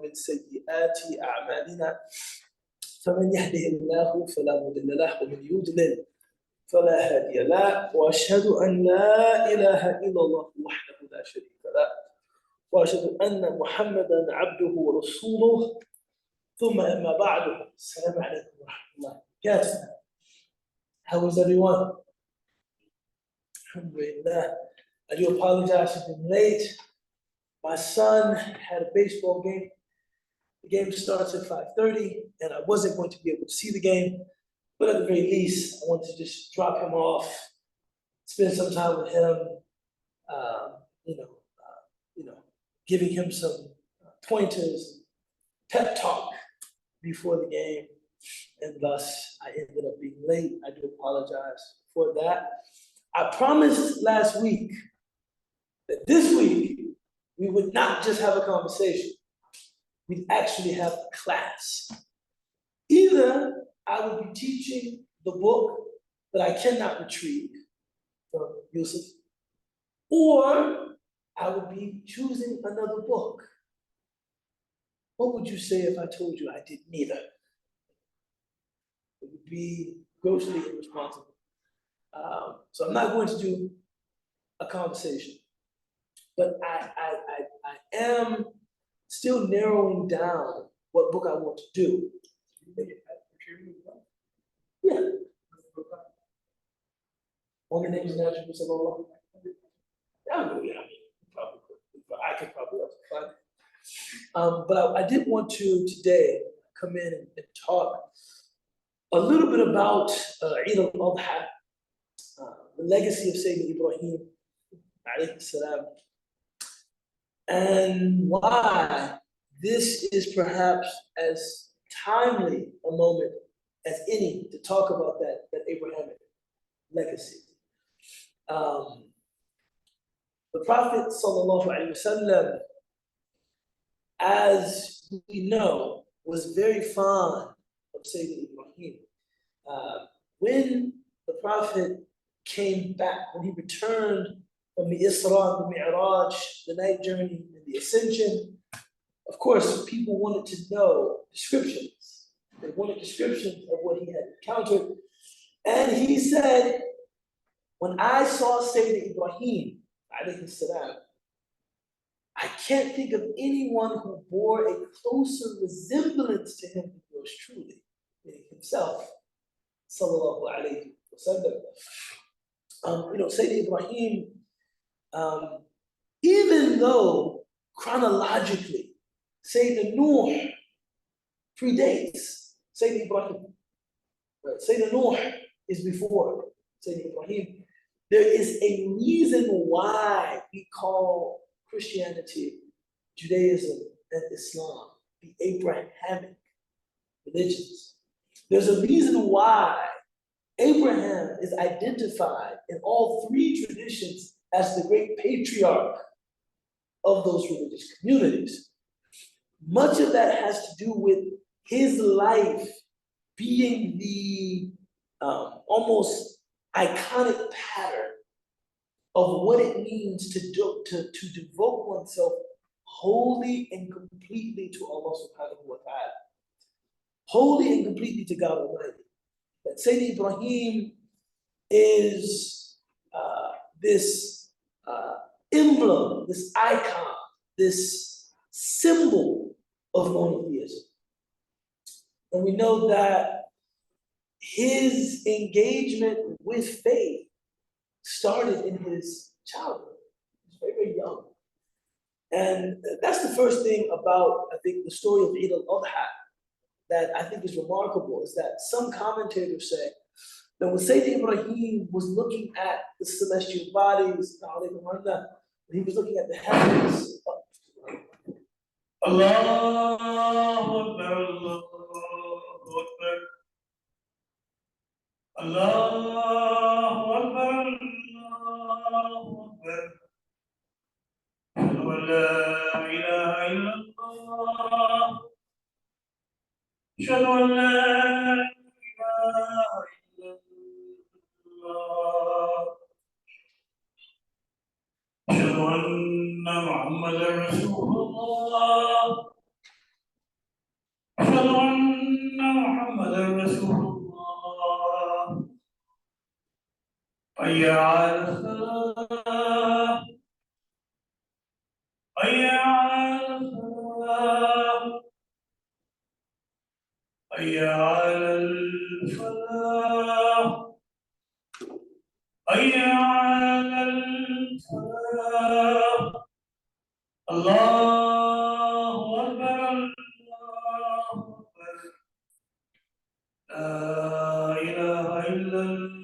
ومن سيئات أعمالنا فمن يهده الله فلا مضل له ومن يضلل فلا هادي له وأشهد أن لا إله إلا الله وحده لا شريك له وأشهد أن محمدا عبده ورسوله ثم أما بعد السلام عليكم ورحمة الله وبركاته. How is everyone? Alhamdulillah. I do apologize for being late. My son had a baseball game. The game starts at 5:30, and I wasn't going to be able to see the game, but at the very least, I wanted to just drop him off, spend some time with him, giving him some pointers, pep talk before the game, and thus I ended up being late. I do apologize for that. I promised last week that this week we would not just have a conversation, we'd actually have a class. Either I would be teaching the book that I cannot retrieve from Yusuf, or I would be choosing another book. What would you say if I told you I did neither? It would be grossly irresponsible. So I'm not going to do a conversation, but I am still narrowing down what book I want to do. Yeah. All the names and attributes of Allah. Probably could, but I could probably also find it. But I did want to today come in and talk a little bit about Eid Al-Adha, the legacy of Sayyidina Ibrahim, alayhi salam, and why this is perhaps as timely a moment as any to talk about that Abrahamic legacy. The Prophet sallallahu alaihi wasallam, as we know, was very fond of Sayyidina Ibrahim. When the Prophet came back, when he returned from the Isra, the Mi'raj, the night journey, and the ascension, of course, people wanted to know descriptions. They wanted descriptions of what he had encountered. And he said, when I saw Sayyidina Ibrahim, alayhi salam, I can't think of anyone who bore a closer resemblance to him than yours truly, meaning himself, sallallahu alayhi wa sallam. Sayyidina Ibrahim, even though chronologically, Sayyidina Nuh predates Sayyidina Ibrahim, right? Sayyidina Nuh is before Sayyidina Ibrahim. There is a reason why we call Christianity, Judaism, and Islam the Abrahamic religions. There's a reason why Abraham is identified in all three traditions as the great patriarch of those religious communities. Much of that has to do with his life being the almost iconic pattern of what it means to devote oneself wholly and completely to Allah subhanahu wa ta'ala. Wholly and completely to God Almighty. That Sayyidina Ibrahim is this emblem, this icon, this symbol of monotheism. And we know that his engagement with faith started in his childhood. He was very, very young. And that's the first thing about, I think, the story of Eid Al-Adha that I think is remarkable, is that some commentators say that when Sayyidina Ibrahim was looking at the celestial bodies, when he was looking at the heavens, Allahu Akbar, Allahu Akbar. Allahu Akbar, Allahu Akbar. Ashhadu an la ilaha illallah. Ashhadu an la ilaha illallah. Ashhadu anna Muhammadan Rasulullah. وأشهد أن محمدا رسول الله حي على الصلاة حي على الصلاة حي على الفلاح حي على الفلاح الله أكبر الله أكبر لا إله إلا الله.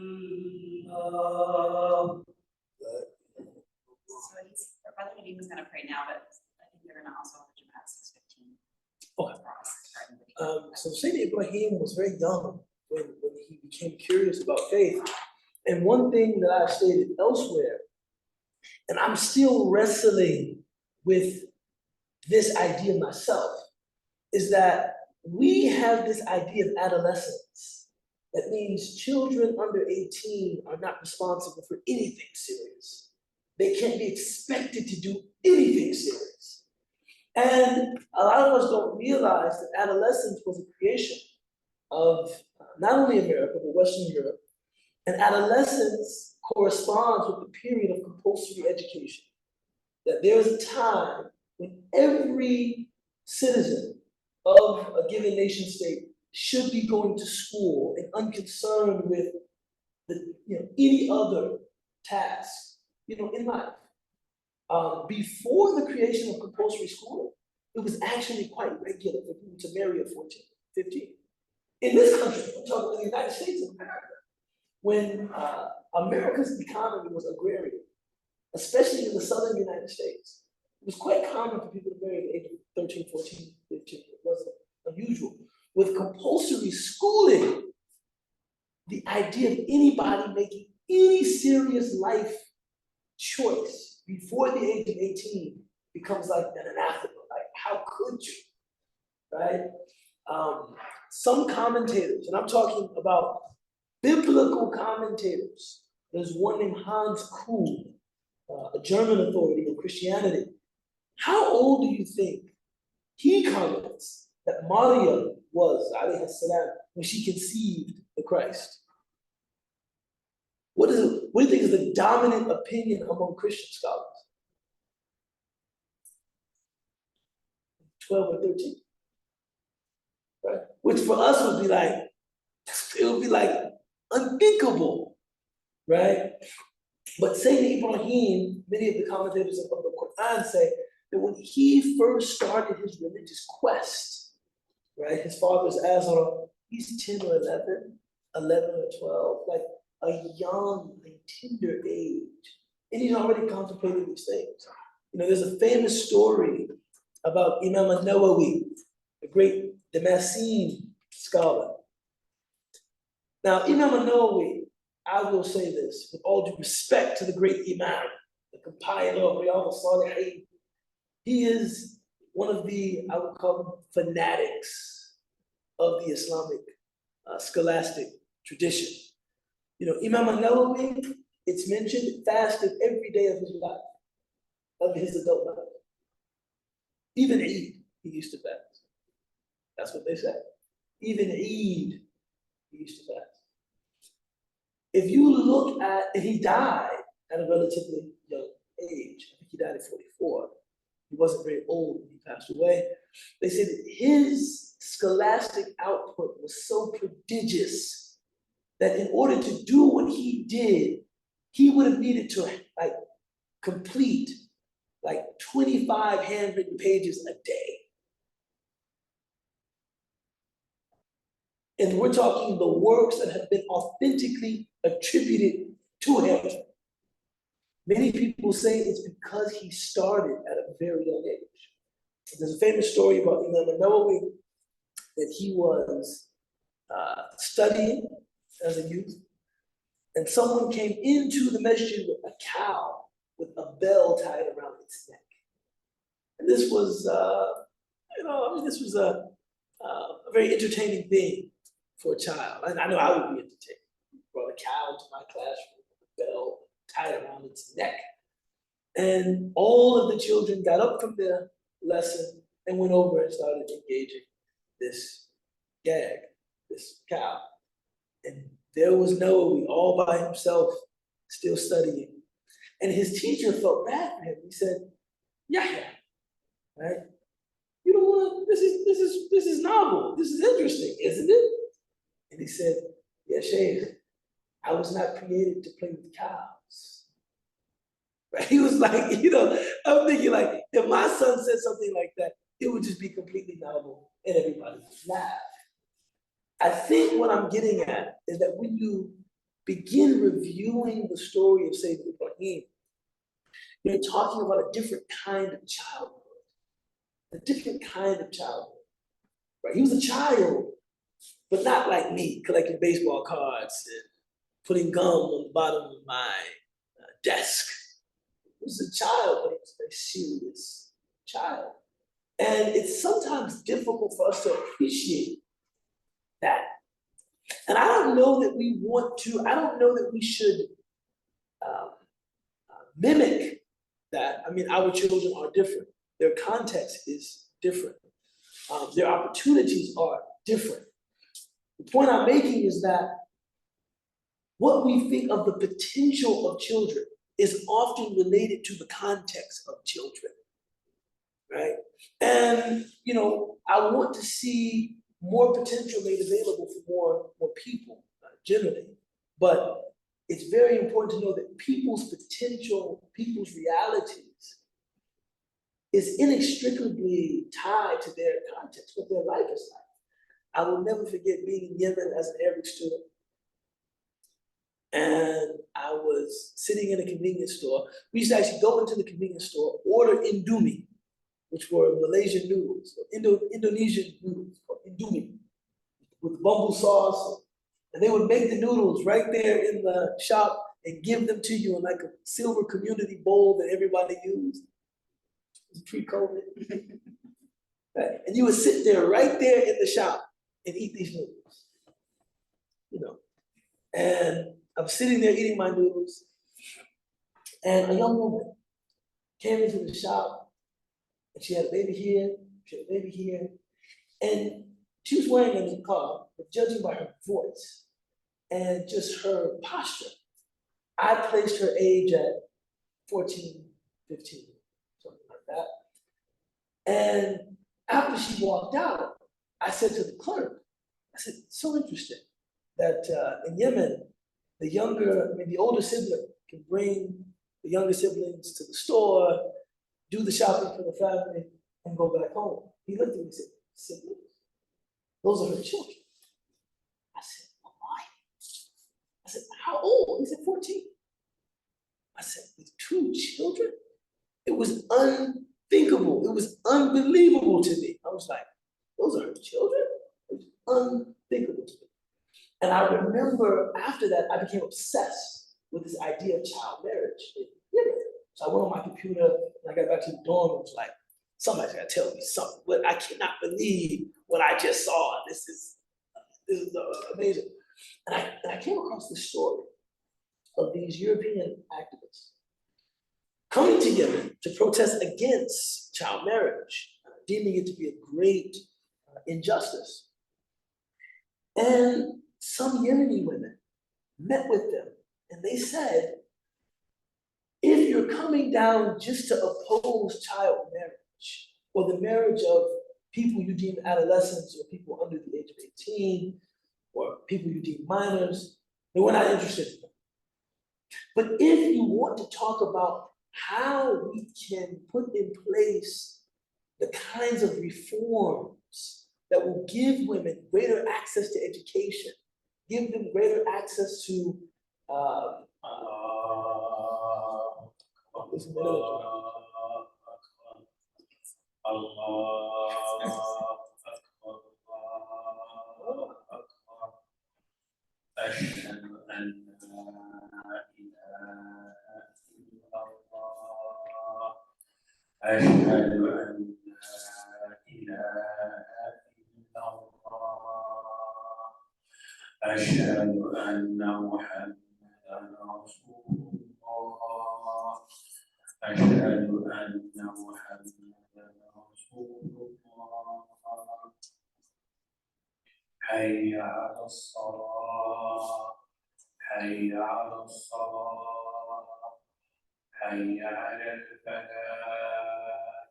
So Brother Nadeem is going to pray now, but I think they're going to also have Jim at 6:15. Okay. So Sayyidina Ibrahim was very young when he became curious about faith. And one thing that I've stated elsewhere, and I'm still wrestling with this idea myself, is that we have this idea of adolescence. That means children under 18 are not responsible for anything serious. They can't be expected to do anything serious. And a lot of us don't realize that adolescence was a creation of not only America, but Western Europe. And adolescence corresponds with the period of compulsory education. That there is a time when every citizen of a given nation state should be going to school and unconcerned with any other task in life. Before the creation of compulsory schooling, it was actually quite regular for people to marry at 14, 15. In this country, I'm talking about the United States of America, when America's economy was agrarian, especially in the southern United States, it was quite common for people to marry at the age of 13, 14, 15. It wasn't unusual. With compulsory schooling, the idea of anybody making any serious life choice before the age of 18 becomes like an anathema. Like, how could you, right? Some commentators, and I'm talking about biblical commentators. There's one named Hans Kuhn, a German authority on Christianity. How old do you think he comments that Maria was, alayhi salam, when she conceived the Christ? What do you think is the dominant opinion among Christian scholars? 12 or 13, right? Which for us would be like, it would be like unthinkable, right? But Sayyidina Ibrahim, many of the commentators of the Quran say that when he first started his religious quest, right, his father's Azar, he's 10 or 11 or 12, like a young, tender age. And he's already contemplating these things. There's a famous story about Imam al-Nawawi, the great Damascene scholar. Now, Imam al-Nawawi, I will say this with all due respect to the great Imam, the compiler of Riyadh al-Salihin. He is one of the, I would call them, fanatics of the Islamic scholastic tradition. Imam al-Nawawi, it's mentioned, fasted every day of his life, of his adult life. Even Eid, he used to fast. That's what they say. Even Eid, he used to fast. If you look at, and he died at a relatively young age. I think he died at 44. He wasn't very old when he passed away. They said his scholastic output was so prodigious that in order to do what he did, he would have needed to complete 25 handwritten pages a day. And we're talking the works that have been authentically attributed to him. Many people say it's because he started at a very young age. There's a famous story about Imam al-Nawawi that he was studying as a youth, and someone came into the masjid with a cow with a bell tied around its neck. And this was, this was a very entertaining thing for a child. And I know I would be entertained. Brought a cow into my classroom with a bell tied around its neck. And all of the children got up from their lesson and went over and started engaging this gag this cow. And there was Noah all by himself, still studying. And his teacher felt bad for him. He said, Yahya, right? You don't want this is novel. This is interesting, isn't it? And he said, yeah, Shaykh, I was not created to play with cows. Right? He was like, I'm thinking like, if my son said something like that, it would just be completely novel and everybody would laugh. I think what I'm getting at is that when you begin reviewing the story of Sayyidina Ibrahim, you're talking about a different kind of childhood, right? He was a child, but not like me, collecting baseball cards and putting gum on the bottom of my desk. He was a child, but he was a very serious child. And it's sometimes difficult for us to appreciate that. And I don't know that we should mimic that. I mean, our children are different. Their context is different. Their opportunities are different. The point I'm making is that what we think of the potential of children is often related to the context of children, right? And, I want to see more potential made available for more people, generally. But it's very important to know that people's potential, people's realities is inextricably tied to their context, what their life is like. I will never forget being in Yemen as an Arabic student. And I was sitting in a convenience store. We used to actually go into the convenience store, order Indomie, which were Malaysian noodles, or Indonesian noodles, called Indomie, with bumble sauce. And they would make the noodles right there in the shop and give them to you in like a silver community bowl that everybody used. It was pre-COVID. Right? And you would sit there right there in the shop and eat these noodles. And I'm sitting there eating my noodles, and a young woman came into the shop, and she had a baby here, she had a baby here, and she was wearing a niqab, but judging by her voice and just her posture, I placed her age at 14, 15, something like that. And after she walked out, I said to the clerk, I said, so interesting that in Yemen, the older sibling can bring the younger siblings to the store, do the shopping for the family, and go back home. He looked at me and said, siblings? Those are her children. I said, oh my. I said, how old? He said, 14. I said, with 2 children? It was unthinkable. It was unbelievable to me. I was like, those are her children? It was unthinkable to me. And I remember after that, I became obsessed with this idea of child marriage. So I went on my computer and I got back to the dorm and was like, somebody's gotta tell me something. But I cannot believe what I just saw. This is amazing. And I came across this story of these European activists coming together to protest against child marriage, deeming it to be a great injustice. And some Yemeni women met with them and they said, if you're coming down just to oppose child marriage or the marriage of people you deem adolescents or people under the age of 18 or people you deem minors, then we're not interested in them. But if you want to talk about how we can put in place the kinds of reforms that will give women greater access to education, give them greater access to أشهد أن محمدا رسول الله أشهد أن محمدا رسول الله حي على الصلاة حي على الصلاة حي على الفلاح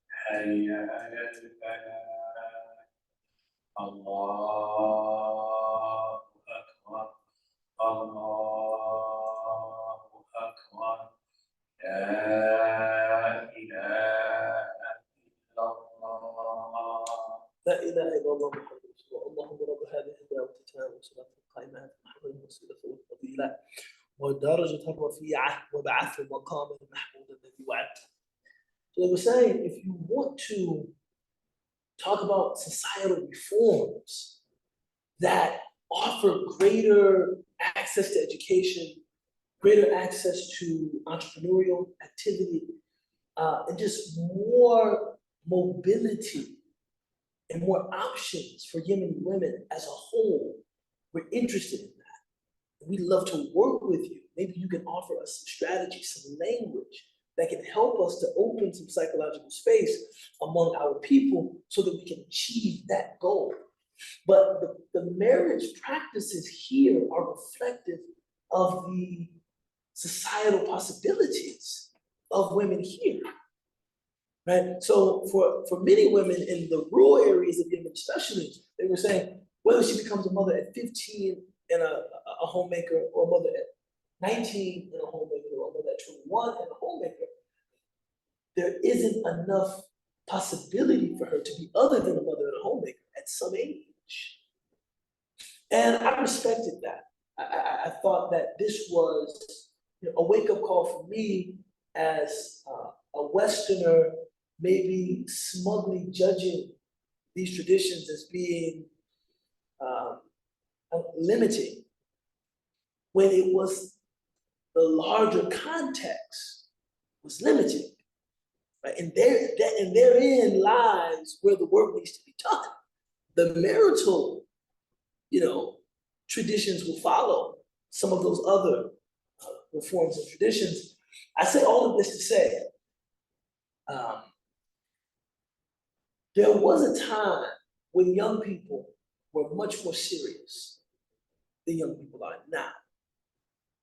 حي على الفلاح الله أكبر الله أكبر لا إله إلا الله لا اله الا الله محمد رسول الله. اللهم رب هذه الدعوه التامه والصلاه القائمه محمد الوسيله والفضيله والدرجه الرفيعه وبعث المقام المحمود الذي وعدته. So they were saying, if you want to talk about societal reforms that offer greater access to education, greater access to entrepreneurial activity, and just more mobility and more options for Yemeni women as a whole, we're interested in that. We'd love to work with you. Maybe you can offer us some strategy, some language that can help us to open some psychological space among our people so that we can achieve that goal. But the marriage practices here are reflective of the societal possibilities of women here. Right? So for many women in the rural areas of Yemen, especially, they were saying whether she becomes a mother at 15 and a homemaker, or a mother at 19 and a homemaker, or a mother at 21 and a homemaker, there isn't enough possibility for her to be other than a mother and a homemaker at some age. And I respected that. I thought that this was, you know, a wake-up call for me as a Westerner, maybe smugly judging these traditions as being limiting, when it was the larger context was limiting. Right? And therein lies where the work needs to be done. The marital, you know, traditions will follow some of those other reforms and traditions. I say all of this to say, there was a time when young people were much more serious than young people are now,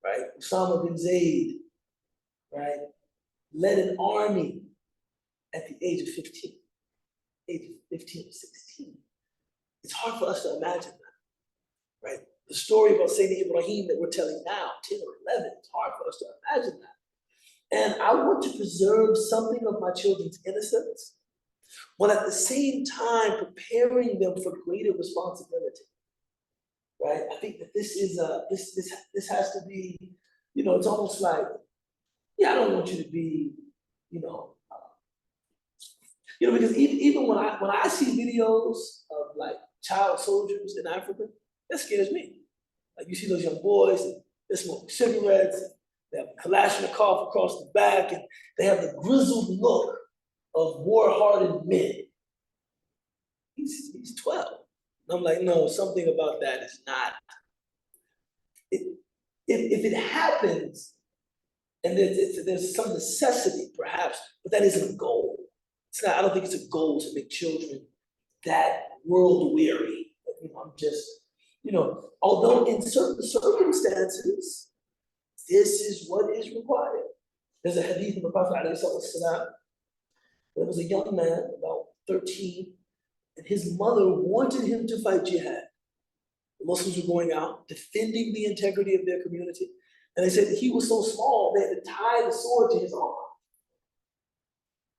right? Osama bin Zaid, right, led an army at the age of 15, age of 15 or 16. It's hard for us to imagine that, right? The story about Sayyidina Ibrahim that we're telling now, 10 or 11, it's hard for us to imagine that. And I want to preserve something of my children's innocence, while at the same time preparing them for greater responsibility, right? I think that this is this has to be, you know, it's almost like, yeah, I don't want you to be, you know, because even when I see videos of like child soldiers in Africa, that scares me. Like you see those young boys and they're smoking cigarettes, and they have a Kalashnikov across the back, and they have the grizzled look of war-hardened men. He's 12. And I'm like, no, something about that is not. If it happens, and there's some necessity perhaps, but that isn't a goal. It's not. I don't think it's a goal to make children that world weary. You know, I'm just, you know, although in certain circumstances, this is what is required. There's a hadith of the Prophet ﷺ. There was a young man, about 13, and his mother wanted him to fight jihad. The Muslims were going out, defending the integrity of their community. And they said that he was so small, they had to tie the sword to his arm.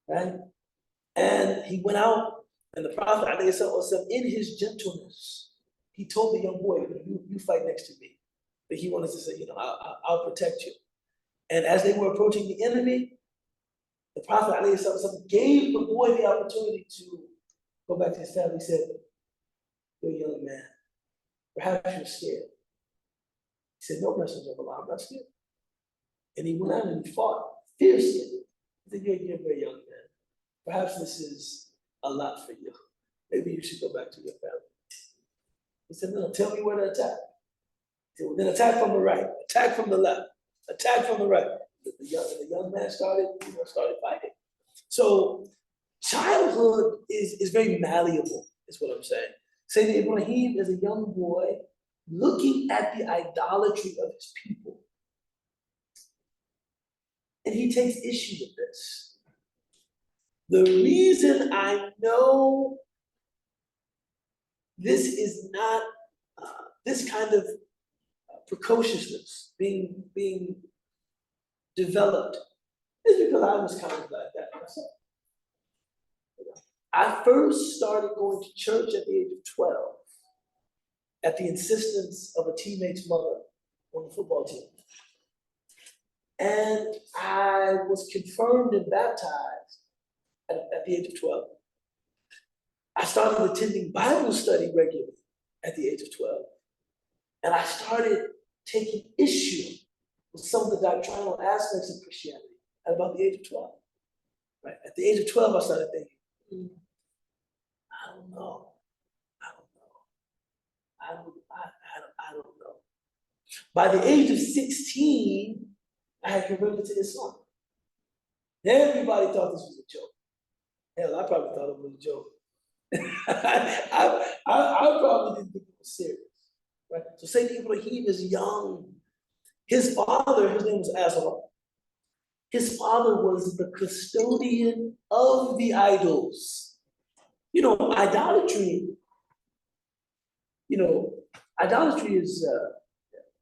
Right? And he went out, and the Prophet ﷺ, in his gentleness, he told the young boy, you fight next to me. But he wanted to say, you know, I'll protect you. And as they were approaching the enemy, the Prophet ﷺ gave the boy the opportunity to go back to his family. He said, you're a young man. Perhaps you're scared. He said, no, Messenger of Allah, I'm not scared. And he went out and he fought fiercely. He said, you're a very young man. Perhaps this is a lot for you. Maybe you should go back to your family. He said, no, tell me where to attack. He said, well, then attack from the right, attack from the left, attack from the right. The young man started fighting. So childhood is very malleable, is what I'm saying. Sayyidina Ibrahim is a young boy looking at the idolatry of his people. And he takes issue with this. The reason I know this is not this kind of precociousness being developed is because I was kind of like that myself. I first started going to church at the age of 12 at the insistence of a teammate's mother on the football team. And I was confirmed and baptized at the age of 12. I started attending Bible study regularly at the age of 12. And I started taking issue with some of the doctrinal aspects of Christianity at about the age of 12. Right? At the age of 12, I started thinking, I don't know. I don't know. By the age of 16, I had converted to Islam. Everybody thought this was a joke. Hell, I probably thought it was a joke. I probably didn't think it was serious. Right? So Sayyidina Ibrahim is young. His father, his name was Azar. His father was the custodian of the idols. You know, idolatry is,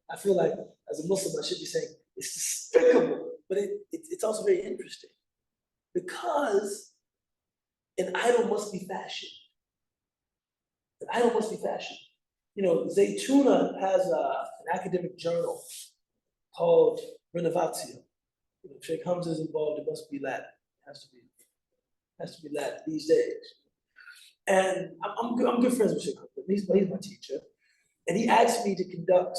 I feel like as a Muslim, I should be saying it's despicable, but it's also very interesting because an idol must be fashioned. An idol must be fashioned. You know, Zaytuna has an academic journal called Renovatio. You know, Sheikh Hamza is involved, it must be Latin. It has to be Latin these days. And I'm good friends with Sheikh Hamza. He's my teacher. And he asked me to conduct,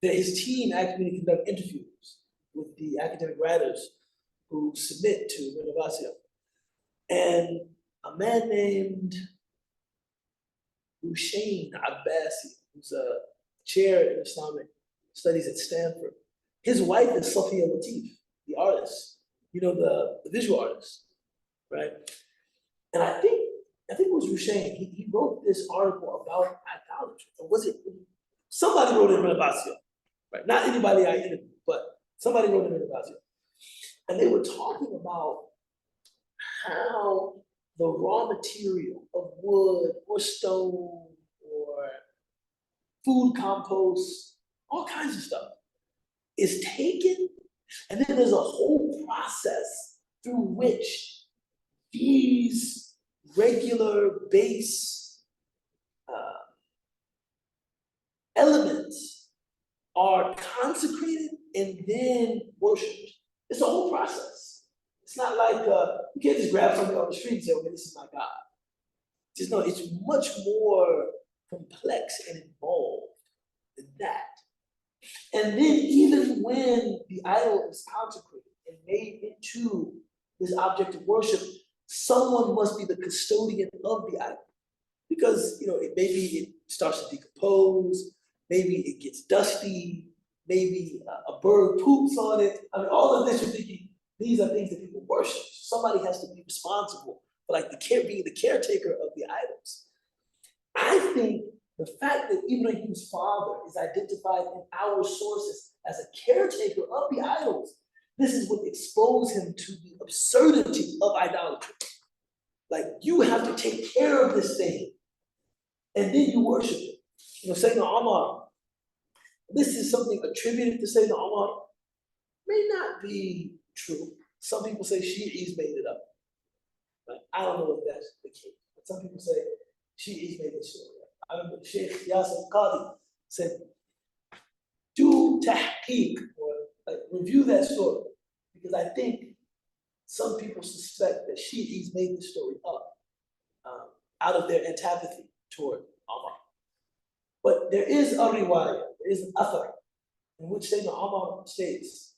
his team asked me to conduct interviews with the academic writers who submit to Renovatio. And a man named Hussein Abbasi, who's a chair in Islamic studies at Stanford. His wife is Sophia Latif, the artist, you know, the visual artist, right? And I think it was Hussein. He wrote this article about idolatry. Or was it somebody wrote in Renovatio, right? Not anybody I interviewed, but somebody wrote in Renovatio. And they were talking about how the raw material of wood or stone or food compost, all kinds of stuff, is taken, and then there's a whole process through which these regular base elements are consecrated and then worshipped. It's a whole process. It's not like you can't just grab something on the street and say, okay, this is my God. Just no, it's much more complex and involved than that. And then even when the idol is consecrated and made into this object of worship, someone must be the custodian of the idol. Because, you know, maybe it starts to decompose, maybe it gets dusty, maybe a bird poops on it. I mean, all of this, you're thinking, these are things that people worship. Somebody has to be responsible for like being the caretaker of the idols. I think the fact that Ibrahim's father is identified in our sources as a caretaker of the idols, this is what exposed him to the absurdity of idolatry. Like, you have to take care of this thing, and then you worship it. You know, Sayyidina Umar, this is something attributed to Sayyidina Umar, may not be true. Some people say Shi'is made it up. Right? I don't know if that's the case, but some people say Shi'is made the story up. I remember Sheikh Yasir Qadi said, do tahqiq, or like review that story, because I think some people suspect that Shi'is made the story up out of their antipathy toward Umar. But there is a riwayah, there is an athar, in which Sayyidina Umar states,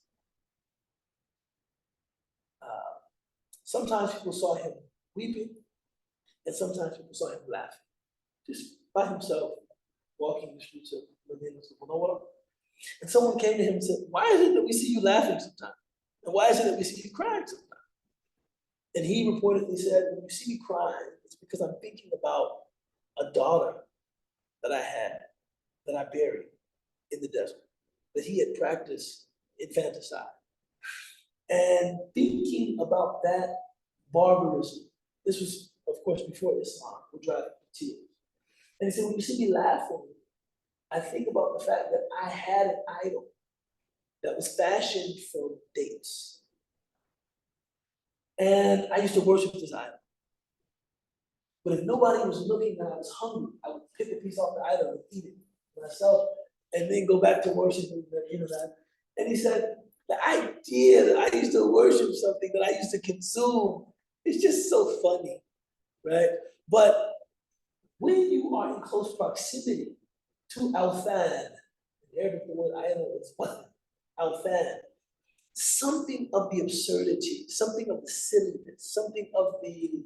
sometimes people saw him weeping, and sometimes people saw him laughing, just by himself, walking the streets of Medina. And someone came to him and said, why is it that we see you laughing sometimes? And why is it that we see you crying sometimes? And he reportedly said, when you see me crying, it's because I'm thinking about a daughter that I had, that I buried in the desert, that he had practiced infanticide. And thinking about that barbarism, this was, of course, before Islam, would drive me to tears. And he said, when you see me laughing, I think about the fact that I had an idol that was fashioned from dates. And I used to worship this idol. But if nobody was looking and I was hungry, I would pick a piece off the idol and eat it myself, and then go back to worshiping that. And he said, the idea that I used to worship something that I used to consume is just so funny, right? But when you are in close proximity to Al-Fan, in Arabic the word idol is what? Al-Fan. Something of the absurdity, something of the silliness, something of the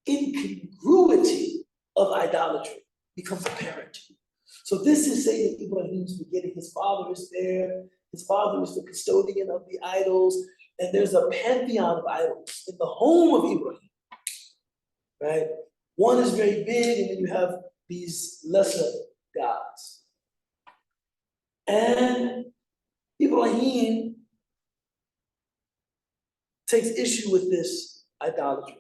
incongruity of idolatry becomes apparent. So this is Sayyid Ibrahim's beginning. His father is there. His father is the custodian of the idols. And there's a pantheon of idols in the home of Ibrahim, right? One is very big, and then you have these lesser gods. And Ibrahim takes issue with this idolatry.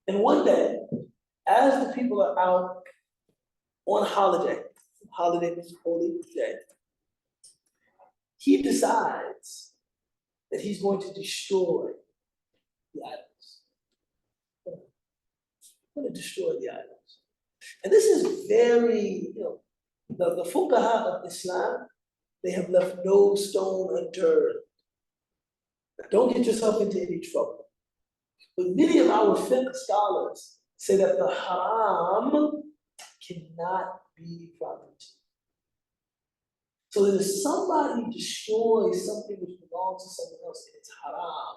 And one day, as the people are out on holiday means holy day, he decides that he's going to destroy the idols. I'm going to destroy the idols. And this is very, the fuqaha of Islam, they have left no stone unturned. Don't get yourself into any trouble. But many of our fiqh scholars say that the haram cannot be property. So that if somebody destroys something which belongs to someone else and it's haram,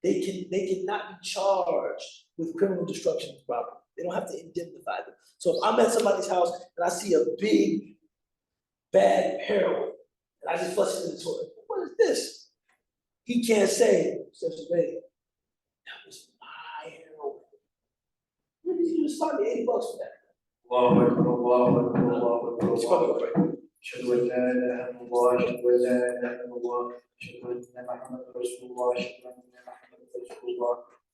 they cannot be charged with criminal destruction of property. They don't have to indemnify them. So if I'm at somebody's house and I see a big bag of heroin and I just flush it in the toilet, what is this? He can't say, such a baby, that was my heroin. What did you just start me $80 for that? الله أكبر الله أكبر الله أكبر It's probably الله right. أشهد أن لا إله إلا الله أشهد أن لا إله إلا الله أشهد أن محمدا رسول الله أشهد أن محمدا رسول الله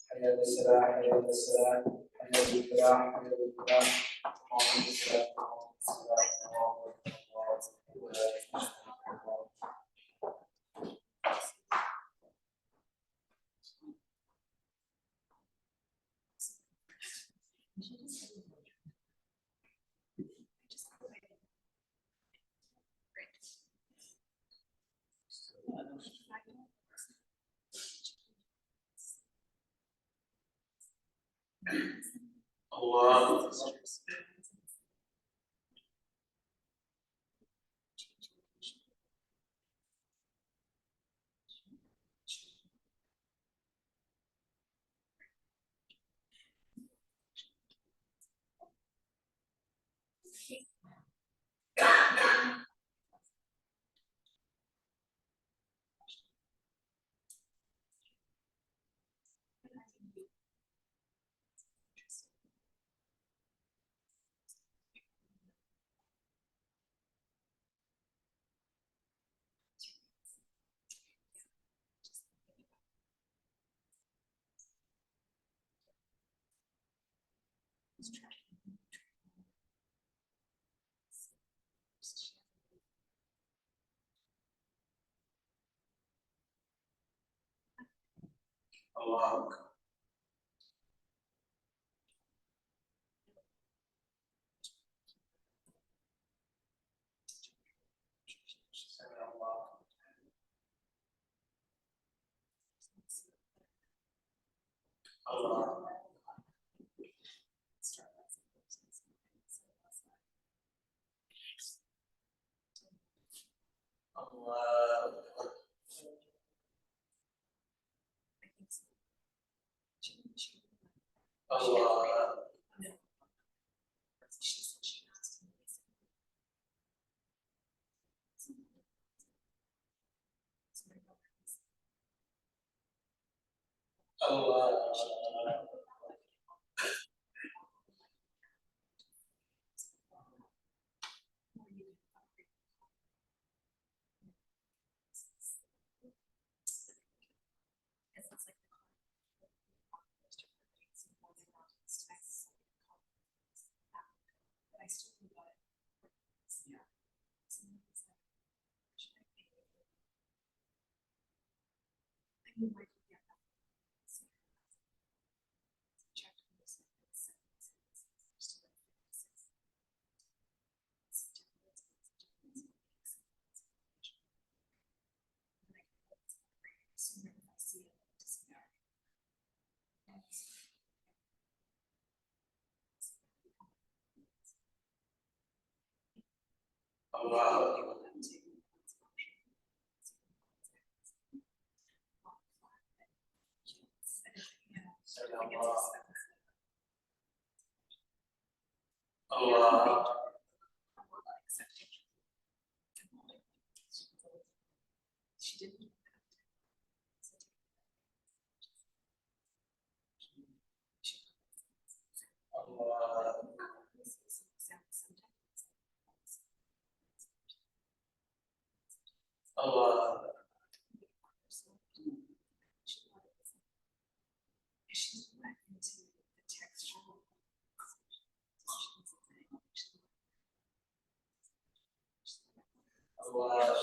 حي على السلام حي على السلام حي على الفلاح حي على الفلاح اللهم صل على الله الله أكبر سمع الله الله الله الله الله Allah. Allah. She didn't. Allah. Allah. She's went into the textual. Allah.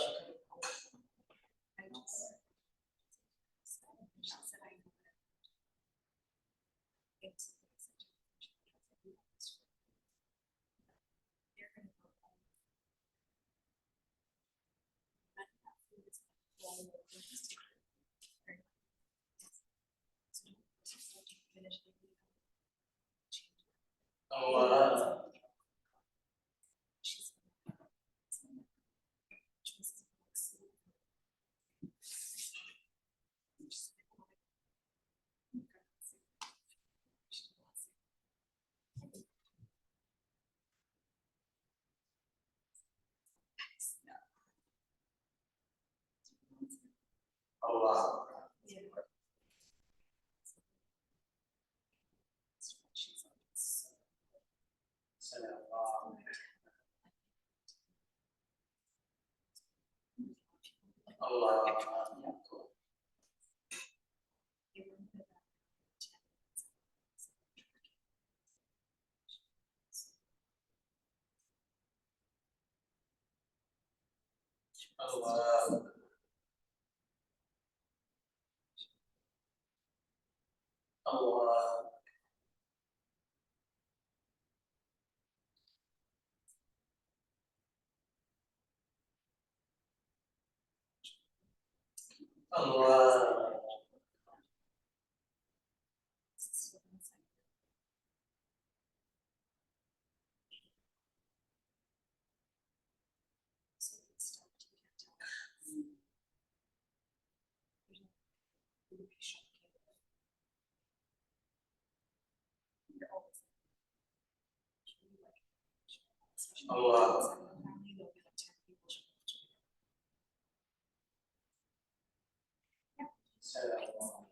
Allah. Allah. Salam. Allah. Allah. Allah. Allah. Allah. Salam.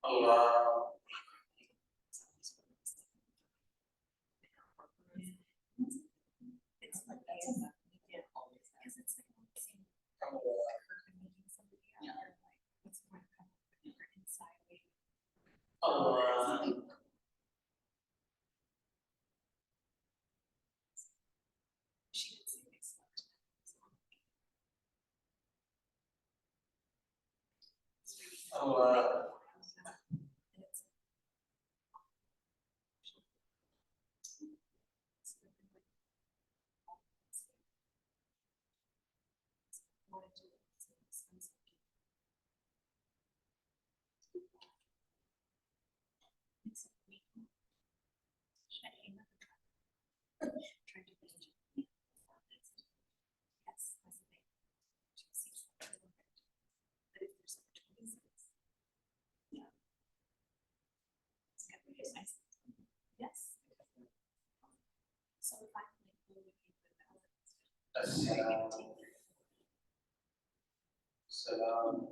Allah. It's like that's enough. Yeah, because it's like the same. Meeting somebody out there, like, what's going to come inside me? Allah. She did say they slept. Allah. And it's trying to manage it. Yes, that's the thing. She sees that. But if there's like 26, yeah. It's got to be nice. Yes. So finally, we would be the balance. Assalam. Salam.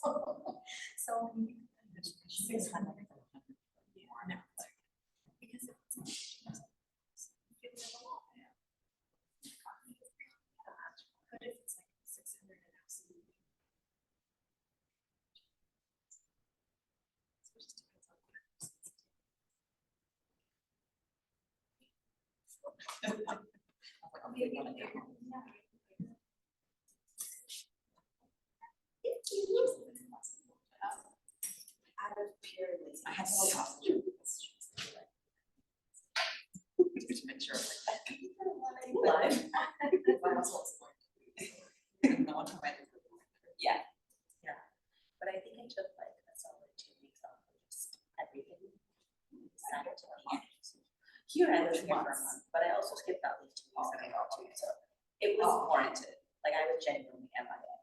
So. 600. Yeah, no, because it's. But if it's like 600 and absolutely. So it just depends on what person's. I'll be able to do it. Out of pure laziness. I had to look off. Just make sure I'm like, live. My household's like, no one commented. Yeah, yeah. But I think I took like a solid 2 weeks off of just everything. Decided to like, here I lived here for a month, but I also skipped out like 2 weeks that I got to, so it was warranted. Like I was genuinely MIA.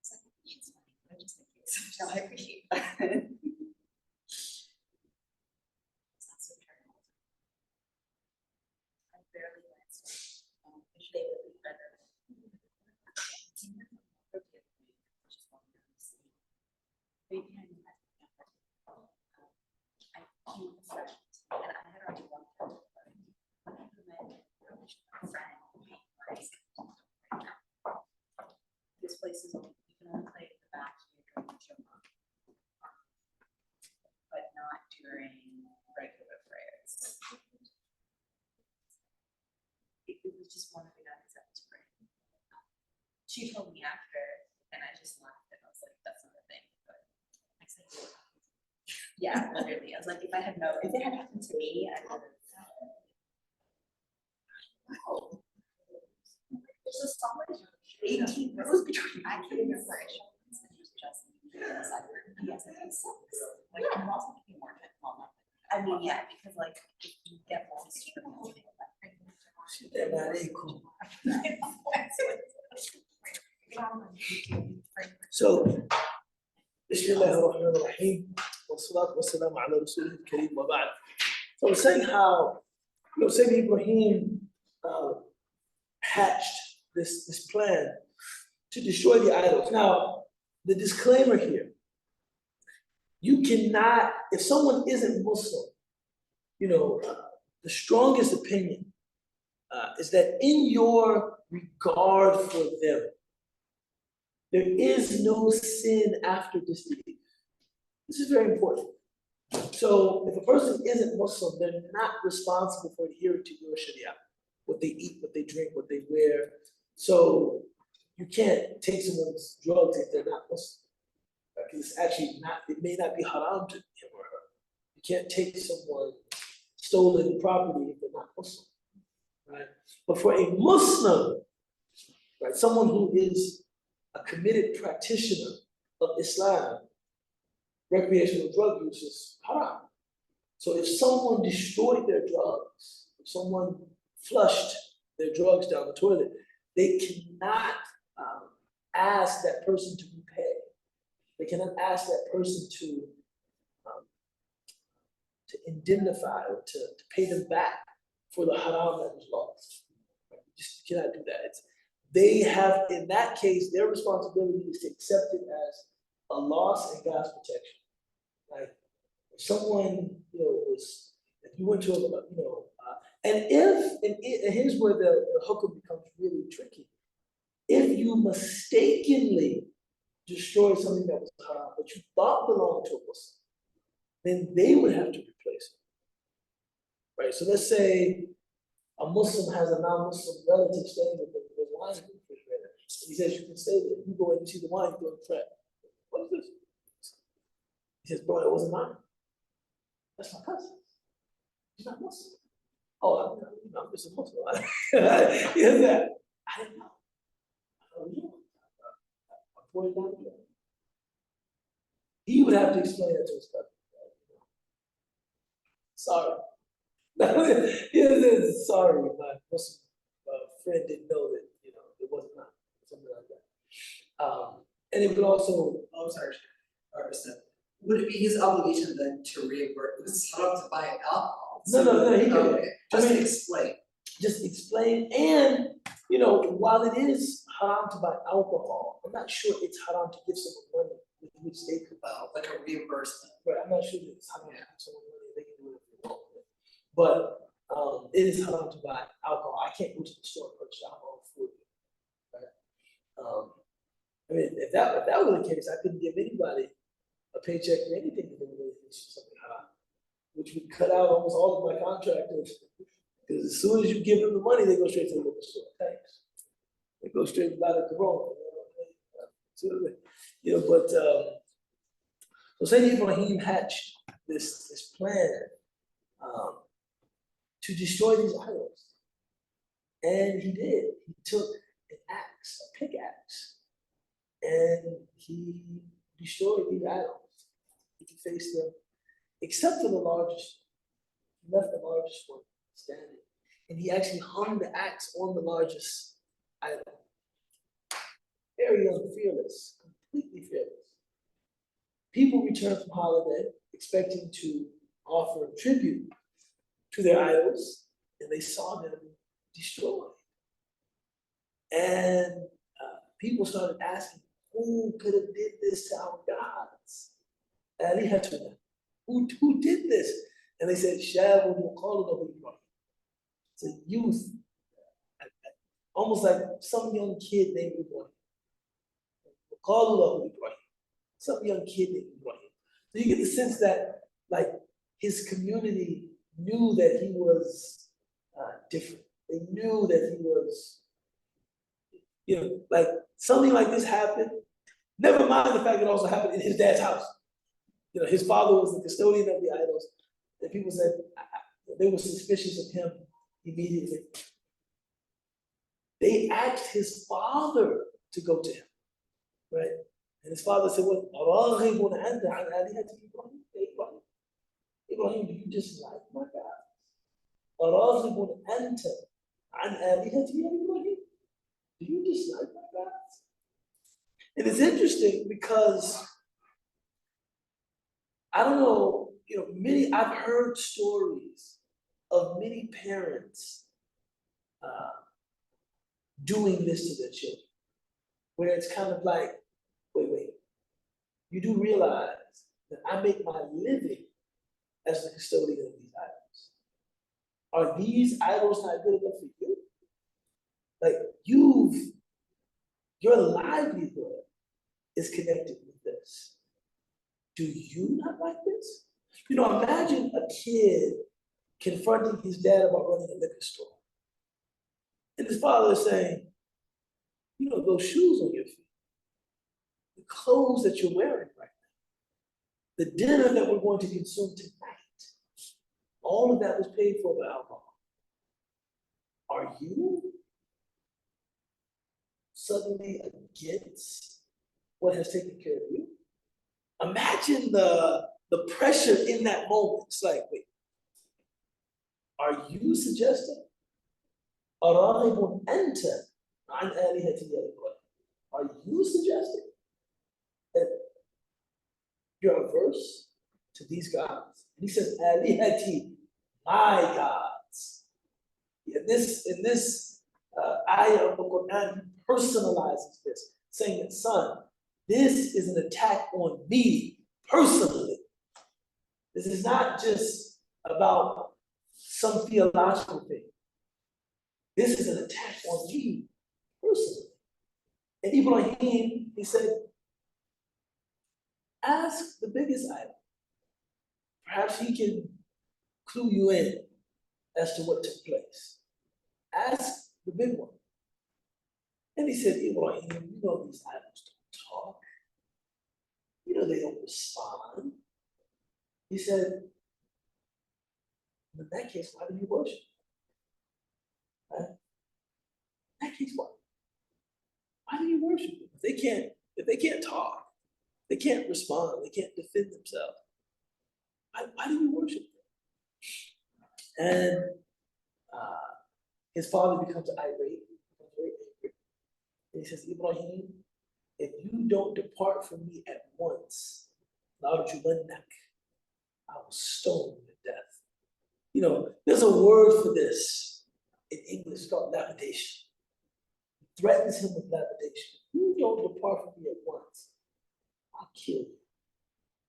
It's like, it's funny, but I just think it's so I appreciate that. It's not so terrible. I barely went, so they would be better. I phoned a friend, and I had already walked out. When I met a friend, this place is only, you can only play at the back here during Jumu'ah, but not during regular prayers. It was just one of the guys that was praying. She told me after, and I just laughed, and I was like, that's not a thing, but I said, yeah, literally. I was like, if it had happened to me, I would have. Wow. There's just so much 18 rows between. I can't remember. Yes, I think so. Like, I'm also thinking more well, not. I mean, yeah, because like if you get lost in the movie, So, Bismillah ar-Rahman ar-Rahim, wassalatu wassalamu ala Rasulih al-Kareem wa ba'd. So I was saying how, Sayyidina Ibrahim hatched this plan to destroy the idols. Now, the disclaimer here, you cannot, if someone isn't Muslim, the strongest opinion is that in your regard for them, there is no sin after disbelief. This is very important. So if a person isn't Muslim, they're not responsible for adhering to your Sharia, what they eat, what they drink, what they wear. So you can't take someone's drugs if they're not Muslim. It's actually not, it may not be haram to him or her. You can't take someone's stolen property if they're not Muslim, right? But for a Muslim, right, someone who is a committed practitioner of Islam, recreational drug use is haram. So if someone destroyed their drugs, if someone flushed their drugs down the toilet, they cannot ask that person to repay. They cannot ask that person to indemnify or to pay them back for the haram that was lost. You just cannot do that. They have, in that case, their responsibility is to accept it as a loss and God's protection. Like if someone, was, if you went to and here's where the hukam becomes really tricky. If you mistakenly destroy something that was haram, but you thought belonged to a Muslim, then they would have to replace it. Right? So let's say a Muslim has a non-Muslim relative staying with them, there's wine in the refrigerator. He says you can stay there. You go in and see the wine, you go and pray. What is this? He says, bro, it wasn't mine. That's my cousin. He's not Muslim. Oh, I'm just a Muslim. He has that. I didn't know. I don't know. I pointed out to him. He would have to explain that to his cousin. Sorry. He says, sorry, my Muslim friend didn't know that, it wasn't mine. Something like that. And it would also. Oh, I'm sorry. Would it be his obligation then to reimburse to buy alcohol? No, he could. Okay. Just explain. Just explain, and while it is haram to buy alcohol, I'm not sure it's haram to give someone money with which they could buy. Like a reimbursement. But I'm not sure that it's haram to give someone money, they can do whatever they want with it. But it is haram to buy alcohol. I can't go to the store and purchase alcohol for you. Right? I mean, if that were the case, I couldn't give anybody a paycheck for anything if they were really something haram, which would cut out almost all of my contractors. Because as soon as you give them the money, they go straight to the liquor store. Thanks. They go straight to buy the Corona. But so Sayyidina Ibrahim hatched this plan to destroy these idols. And he did. He took an axe, a pickaxe, and he destroyed these idols. He defaced them, except for the largest. He left the largest one standing. And he actually hung the axe on the largest idol. Very young, fearless, completely fearless. People returned from holiday expecting to offer tribute to their idols, and they saw them destroyed. And people started asking, who could have did this to our gods? Who did this? And they said, Shabul Muqallid Ibrahim. It's a youth, almost like some young kid named Ibrahim. Muqallid Ibrahim. Some young kid named Ibrahim. So you get the sense that, like, his community knew that he was different. They knew that he was, like something like this happened. Never mind the fact that it also happened in his dad's house. His father was the custodian of the idols. And people said they were suspicious of him immediately. They asked his father to go to him, right? And his father said, "What? Ibrahim, do you dislike my God? Do you dislike my God?" And it's interesting because I don't know, I've heard stories of many parents doing this to their children, where it's kind of like, wait, you do realize that I make my living as the custodian of these idols. Are these idols not good enough for you? Like, your livelihood is connected with this. Do you not like this? Imagine a kid confronting his dad about running a liquor store. And his father is saying, those shoes on your feet, the clothes that you're wearing right now, the dinner that we're going to consume tonight, all of that was paid for by alcohol. Are you suddenly against what has taken care of you? Imagine the pressure in that moment. It's like, wait, are you suggesting? Are you suggesting that you're averse to these gods? And he says, alihati, my gods. In this ayah of the Quran, he personalizes this, saying that, son, this is an attack on me personally. This is not just about some theological thing. This is an attack on me personally. And Ibrahim, he said, ask the biggest idol. Perhaps he can clue you in as to what took place. Ask the big one. And he said, Ibrahim, these idols don't talk. They don't respond. He said, in that case, why do you worship? Right? In that case, why do you worship them? If they can't talk, they can't respond, they can't defend themselves. Why do you worship them? And his father becomes irate, becomes very angry. And he says, Ibrahim, if you don't depart from me at once, I will stone you to death. There's a word for this in English called lapidation. threatens him with lapidation. You don't depart from me at once, I'll kill you.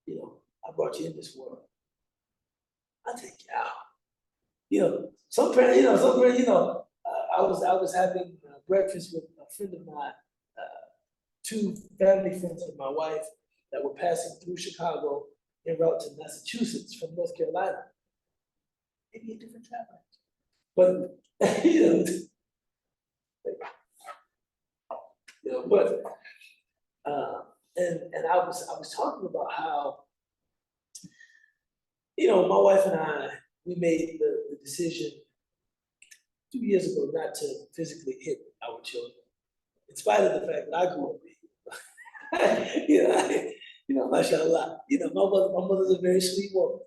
You know, I brought you in this world. I'll take you out. You know, some parents, I was having breakfast with a friend of mine, two family friends of my wife that were passing through Chicago en route to Massachusetts from North Carolina. Maybe a different traffic. But but and I was talking about how, my wife and I, we made the decision 2 years ago not to physically hit our children, in spite of the fact that I grew up big. Mashallah. My mother's a very sweet woman.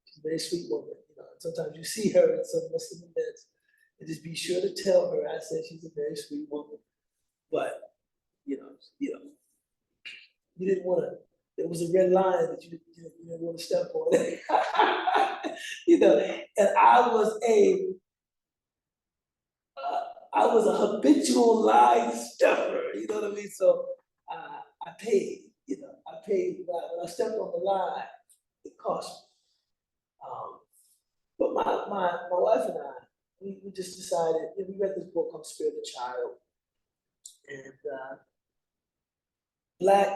She's a very sweet woman. Sometimes you see her in some Muslim events, and just be sure to tell her I said she's a very sweet woman. But you didn't want to. There was a red line that you didn't want to step on. And I was a habitual line stepper. You know what I mean? So I paid. I paid when I stepped on the line. It cost me. But my wife and I, we just decided. We read this book called Spare the Child, and Black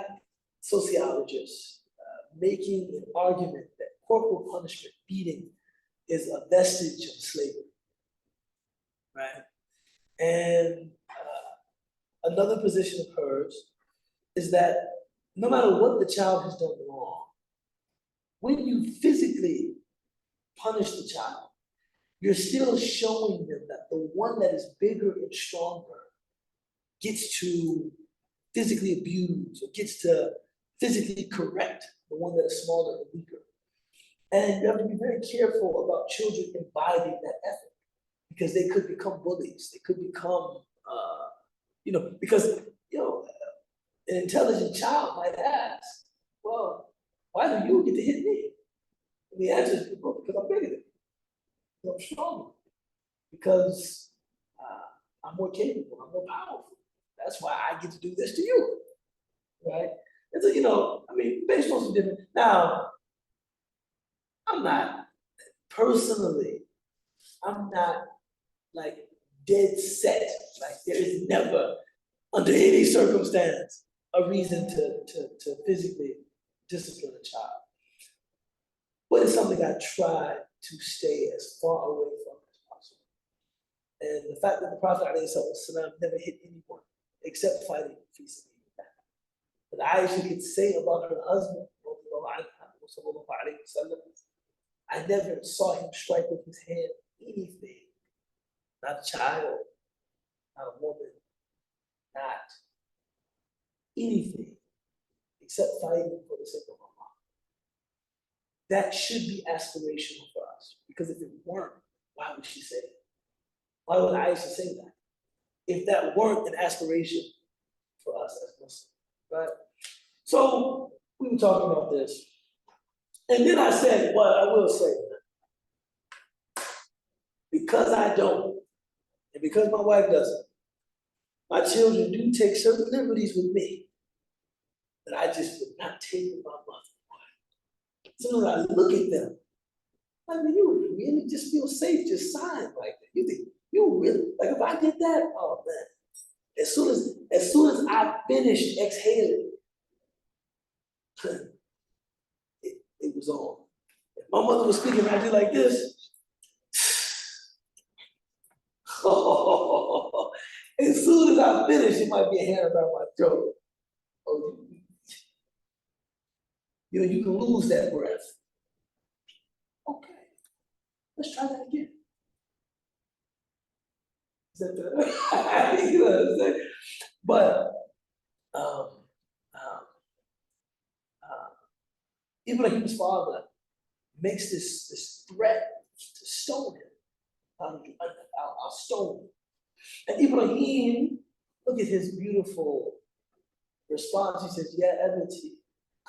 sociologists making an argument that corporal punishment, beating, is a vestige of slavery, right? And another position of hers is that no matter what the child has done wrong, when you physically punish the child, you're still showing them that the one that is bigger and stronger gets to physically abuse or gets to physically correct the one that is smaller and weaker. And you have to be very careful about children imbibing that ethic, because they could become bullies. They could become, because, an intelligent child might ask, well, why do you get to hit me? And the answer is, because I'm bigger than you, because I'm stronger, because I'm more capable, I'm more powerful. That's why I get to do this to you, right? And so, based on some different. Now, I'm not like dead set. Like there is never, under any circumstance, a reason to physically discipline a child. But it's something I try to stay as far away from as possible. And the fact that the Prophet ﷺ never hit anyone except fighting fi sabilillah. But Aisha could say about her husband, I never saw him strike with his hand anything. Not a child, not a woman, not anything except fighting for the sake of Allah. That should be aspirational for us, because if it weren't, why would she say it? Why would Aisha say that? If that weren't an aspiration for us as Muslims, right? So we were talking about this. And then I said, well, I will say, because I don't, and because my wife doesn't, my children do take certain liberties with me that I just would not take with my mother. As soon as I look at them, you would really just feel safe just sighing like that. You think, you really, like if I did that, oh man. As soon as I finished exhaling, it was on. If my mother was speaking, I did like this. As soon as I finish, it might be a hand around my throat. Oh, you can lose that breath. Okay, let's try that again. Is that the, you know what I'm saying? But Ibrahim's father makes this threat to stone him. I'll stone him. And Ibrahim, look at his beautiful response. He says, Ya abati,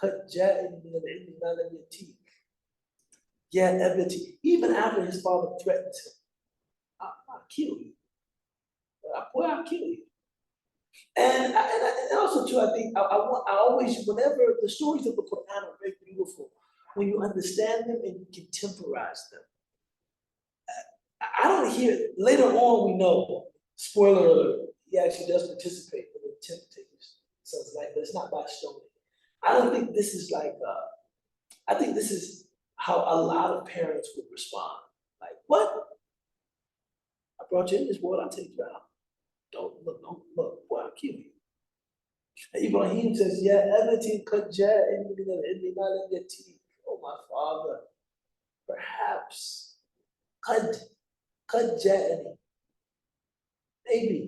qad ja'ani min al-ilmi ma lam yatik. Ya abati. Even after his father threatens him, I'll kill you. I boy, I'll kill you. And also too, I think I always, whenever the stories of the Quran are very beautiful, when you understand them and you can temporize them. I don't hear, later on we know, spoiler alert, he actually does participate in the attempt to take his son's life, but it's not by stoning. I don't think this is like, I think this is how a lot of parents would respond. Like, what? I brought you in this world, I'll take you out. Don't look, boy, I'll kill you. And Ibrahim says, yeah, everything qad ja'ani min al-ilmi ma lam yati. Oh, my father, perhaps, qad ja'ani. Maybe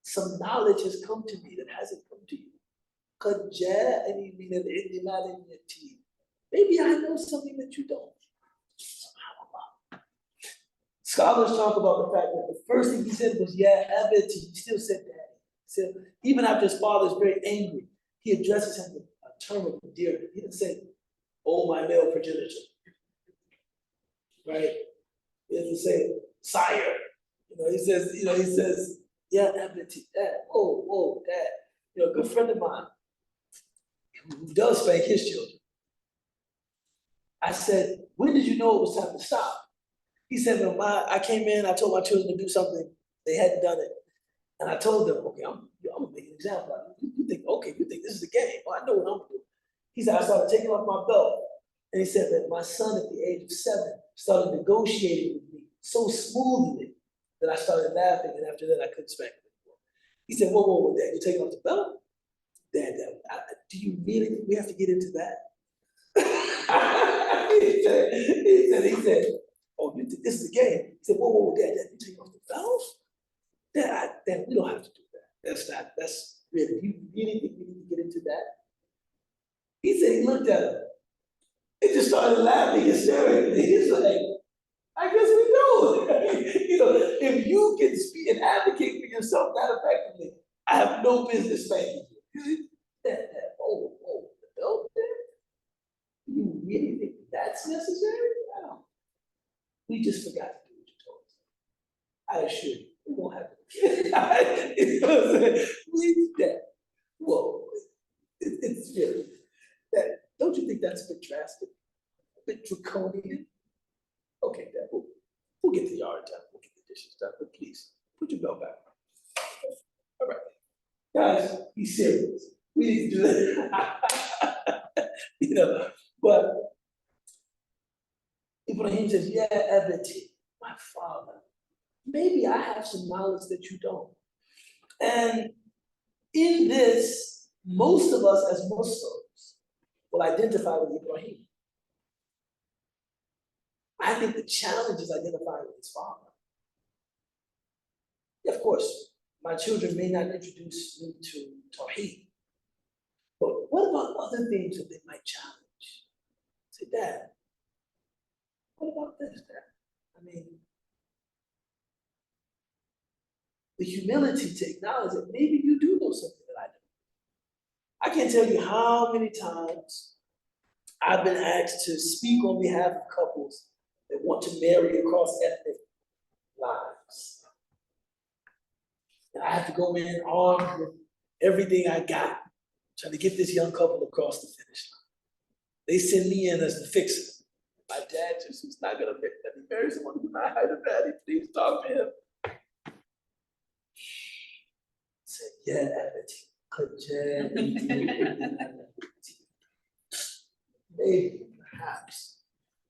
some knowledge has come to me that hasn't come to you. قد جاءني من العلم ما لم يأتي. Maybe I know something that you don't. SubhanAllah. Scholars talk about the fact that the first thing he said was, yeah, abati. He still said that. So even after his father is very angry, he addresses him with a term of endearment. He didn't say, oh, my male progenitor. Right? He doesn't say, sire. He says, yeah, abati, dad. Oh, dad. A good friend of mine who does spank his children. I said, when did you know it was time to stop? He said, well, I came in, I told my children to do something, they hadn't done it. And I told them, okay, I'm gonna make an example out of it. You think this is a game. Well, I know what I'm doing. He said, I started taking off my belt. And he said that my son at the age of 7 started negotiating with me so smoothly that I started laughing, and after that I couldn't spank him anymore. He said, whoa, Dad, you're taking off the belt? Dad, do you really think we have to get into that? he said, oh, you think this is a game? He said, whoa, Dad, you taking off the belt? Dad, we don't have to do that. That's really, you really think we need to get into that? He said he looked at him. He just started laughing and staring at me. He's like, I guess we do. If you can speak and advocate for yourself that effectively, I have no business spanking you. Oh, the belt there? You really think that's necessary? No. We just forgot to do what you told us. I assure you, it won't happen. We did that. Whoa, it's really that. Don't you think that's a bit drastic, a bit draconian? Okay, Dad, we'll get the yard done, we'll get the dishes done, but please put your belt back. All right, guys, be serious. We need to do that. But Ibrahim says, yeah, Abati, my father, maybe I have some knowledge that you don't. And in this, most of us as Muslims will identify with Ibrahim. I think the challenge is identifying with his father. Of course, my children may not introduce me to Tawheed, but what about other things that they might challenge? Say, Dad, what about this, Dad? I mean, the humility to acknowledge that maybe you do know something that I don't. I can't tell you how many times I've been asked to speak on behalf of couples that want to marry across ethnic lines. And I have to go in armed with everything I got, trying to get this young couple across the finish line. They send me in as the fixer. My dad just is not gonna let me marry someone who's not hide a daddy. Please talk to him. I said, yeah, maybe, perhaps.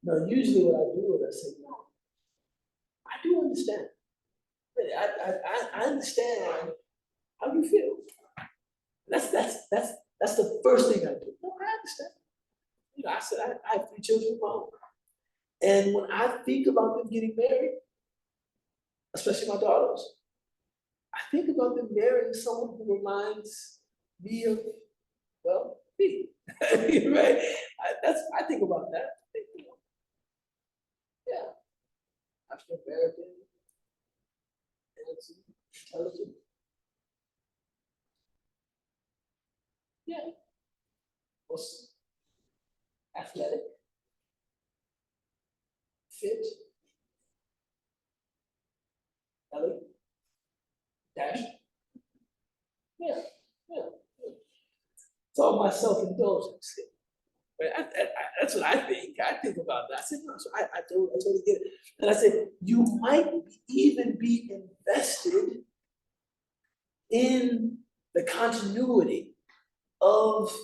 No, usually what I do is I say, no, I do understand. Really, I understand how you feel. That's the first thing I do. No, I understand. I said I have 3 children of my own. And when I think about them getting married, especially my daughters, I think about them marrying someone who reminds me of, well, me. Right? I think about that. Yeah. African American, handsome, intelligent. Yeah. Muslim, athletic, fit, elegant, Cash? Yeah, yeah. It's all my self-indulgence. Right? That's what I think. I think about that. I said, no, so I totally get it. And I said, you might even be invested in the continuity of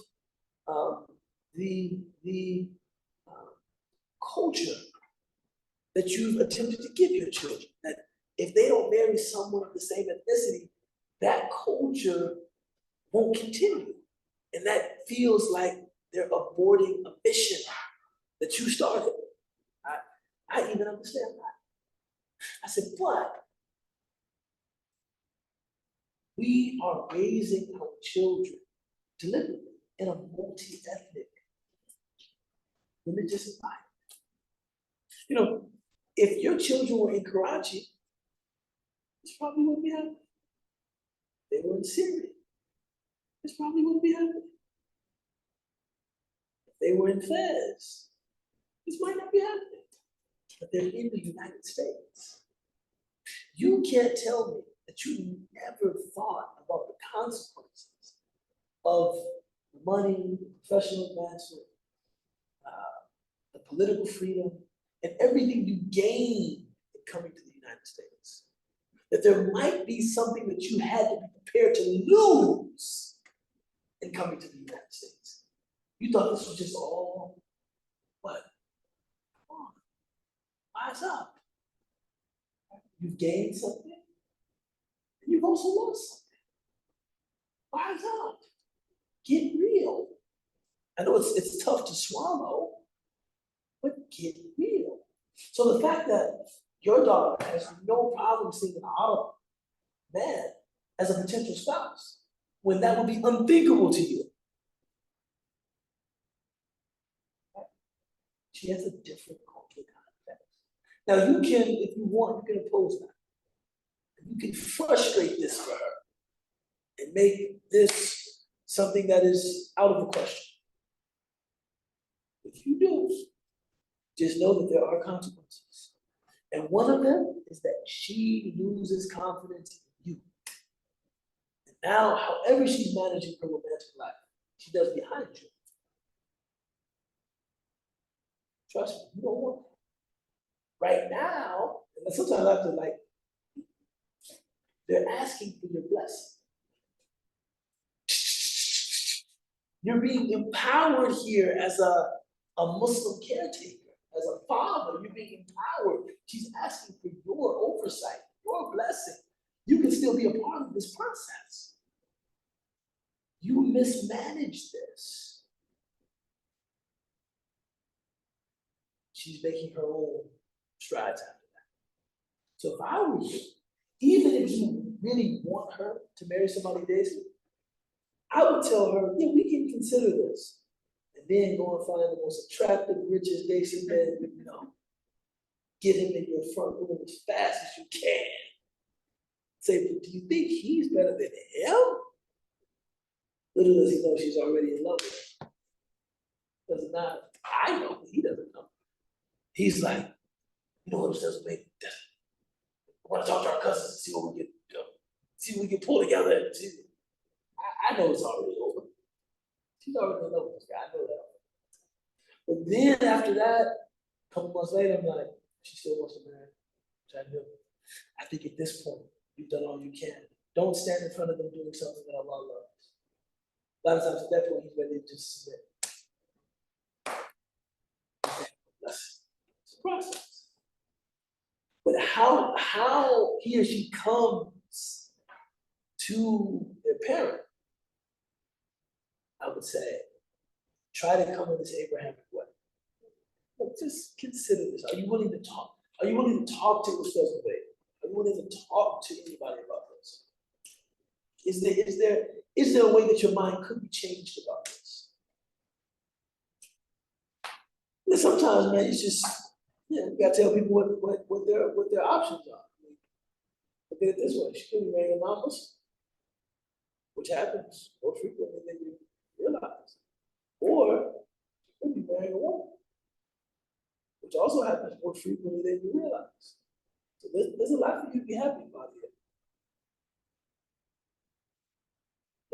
the culture that you've attempted to give your children. That if they don't marry someone of the same ethnicity, that culture won't continue. And that feels like they're aborting a mission that you started. I even understand that. I said, but we are raising our children deliberately in a multi-ethnic religious environment. You know, if your children were in Karachi, this probably wouldn't be happening. They were in Syria, this probably wouldn't be happening. If they were in Fez, this might not be happening. But they're in the United States. You can't tell me that you never thought about the consequences of money, professional advancement, the political freedom, and everything you gain in coming to the United States. That there might be something that you had to be prepared to lose in coming to the United States. You thought this was just all, what? Come on, wise up. You've gained something, and you've also lost something. Wise up. Get real. I know it's tough to swallow, but get real. So the fact that your daughter has no problem seeing an Arab man as a potential spouse, when that would be unthinkable to you. She has a different cultural context. Now you can, if you want, you can oppose that. You can frustrate this for her and make this something that is out of the question. If you do, just know that there are consequences. And one of them is that she loses confidence in you. And now, however she's managing her romantic life, she does behind you. Trust me, you don't want that. Right now, and sometimes I have to like, they're asking for your blessing. You're being empowered here as a Muslim caretaker, as a father, you're being empowered. She's asking for your oversight, your blessing. You can still be a part of this process. You mismanaged this. She's making her own strides after that. So if I were you, even if you really want her to marry somebody Daisy, I would tell her, yeah, we can consider this. And then go and find the most attractive, richest Daisy man you know. Get him in your front room as fast as you can. Say, do you think he's better than him? Little does he know she's already in love with him. Does not, I know, but he doesn't know. He's like, you know what I'm saying, baby? I want to talk to our cousins and see what we can pull together. And see. I know it's already over. She's already in love with this guy, I know that. But then after that, a couple months later, I'm like, she still wants to marry, which I do. I think at this point, you've done all you can. Don't stand in front of them doing something that Allah loves. A lot of times at that point, he's ready to just submit. It's a process. But how he or she comes to their parent, I would say, try to come in this Abrahamic way. But just consider this. Are you willing to talk? Are you willing to talk to Ustaz Ubayd? Are you willing to talk to anybody about this? Is there a way that your mind could be changed about this? And sometimes, man, it's just, you gotta tell people what their options are. Look at it this way: she could be marrying a non-Muslim, which happens more frequently than you realize, or she could be marrying a woman, which also happens more frequently than you realize. So there's a lot for you to be happy about here.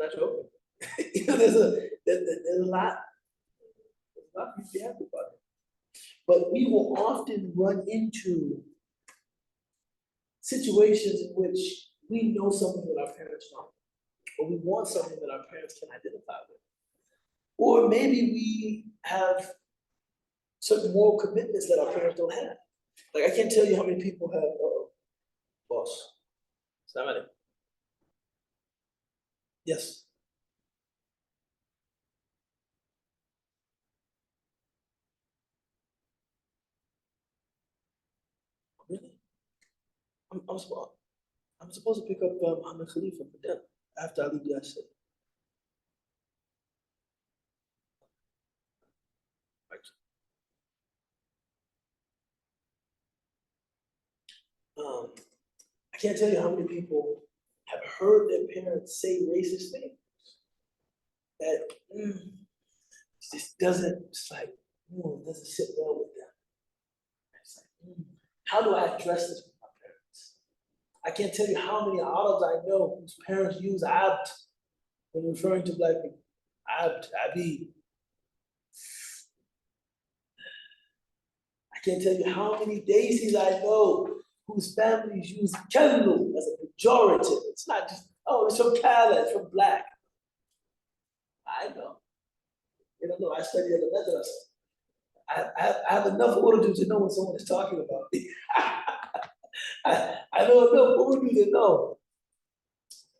Not joking. There's a lot you can be happy about it. But we will often run into situations in which we know something that our parents don't, or we want something that our parents can identify with. Or maybe we have certain moral commitments that our parents don't have. Like, I can't tell you how many people have, boss. Somebody. Yes. Really? I'm supposed to pick up Muhammad Khalifa for dinner after I leave the IC. I can't tell you how many people have heard their parents say racist things that just doesn't, it's like, it doesn't sit well with them. It's like, how do I address this with my parents? I can't tell you how many Arabs I know whose parents use abd when referring to black people. Abd, Abi. I can't tell you how many Daisies I know whose families use kellu as a pejorative. It's not just, oh, it's from Kala, it's from black. I know. You don't know, I studied at the madrasa. I have enough Urdu to know when someone is talking about me. I know enough Urdu to know.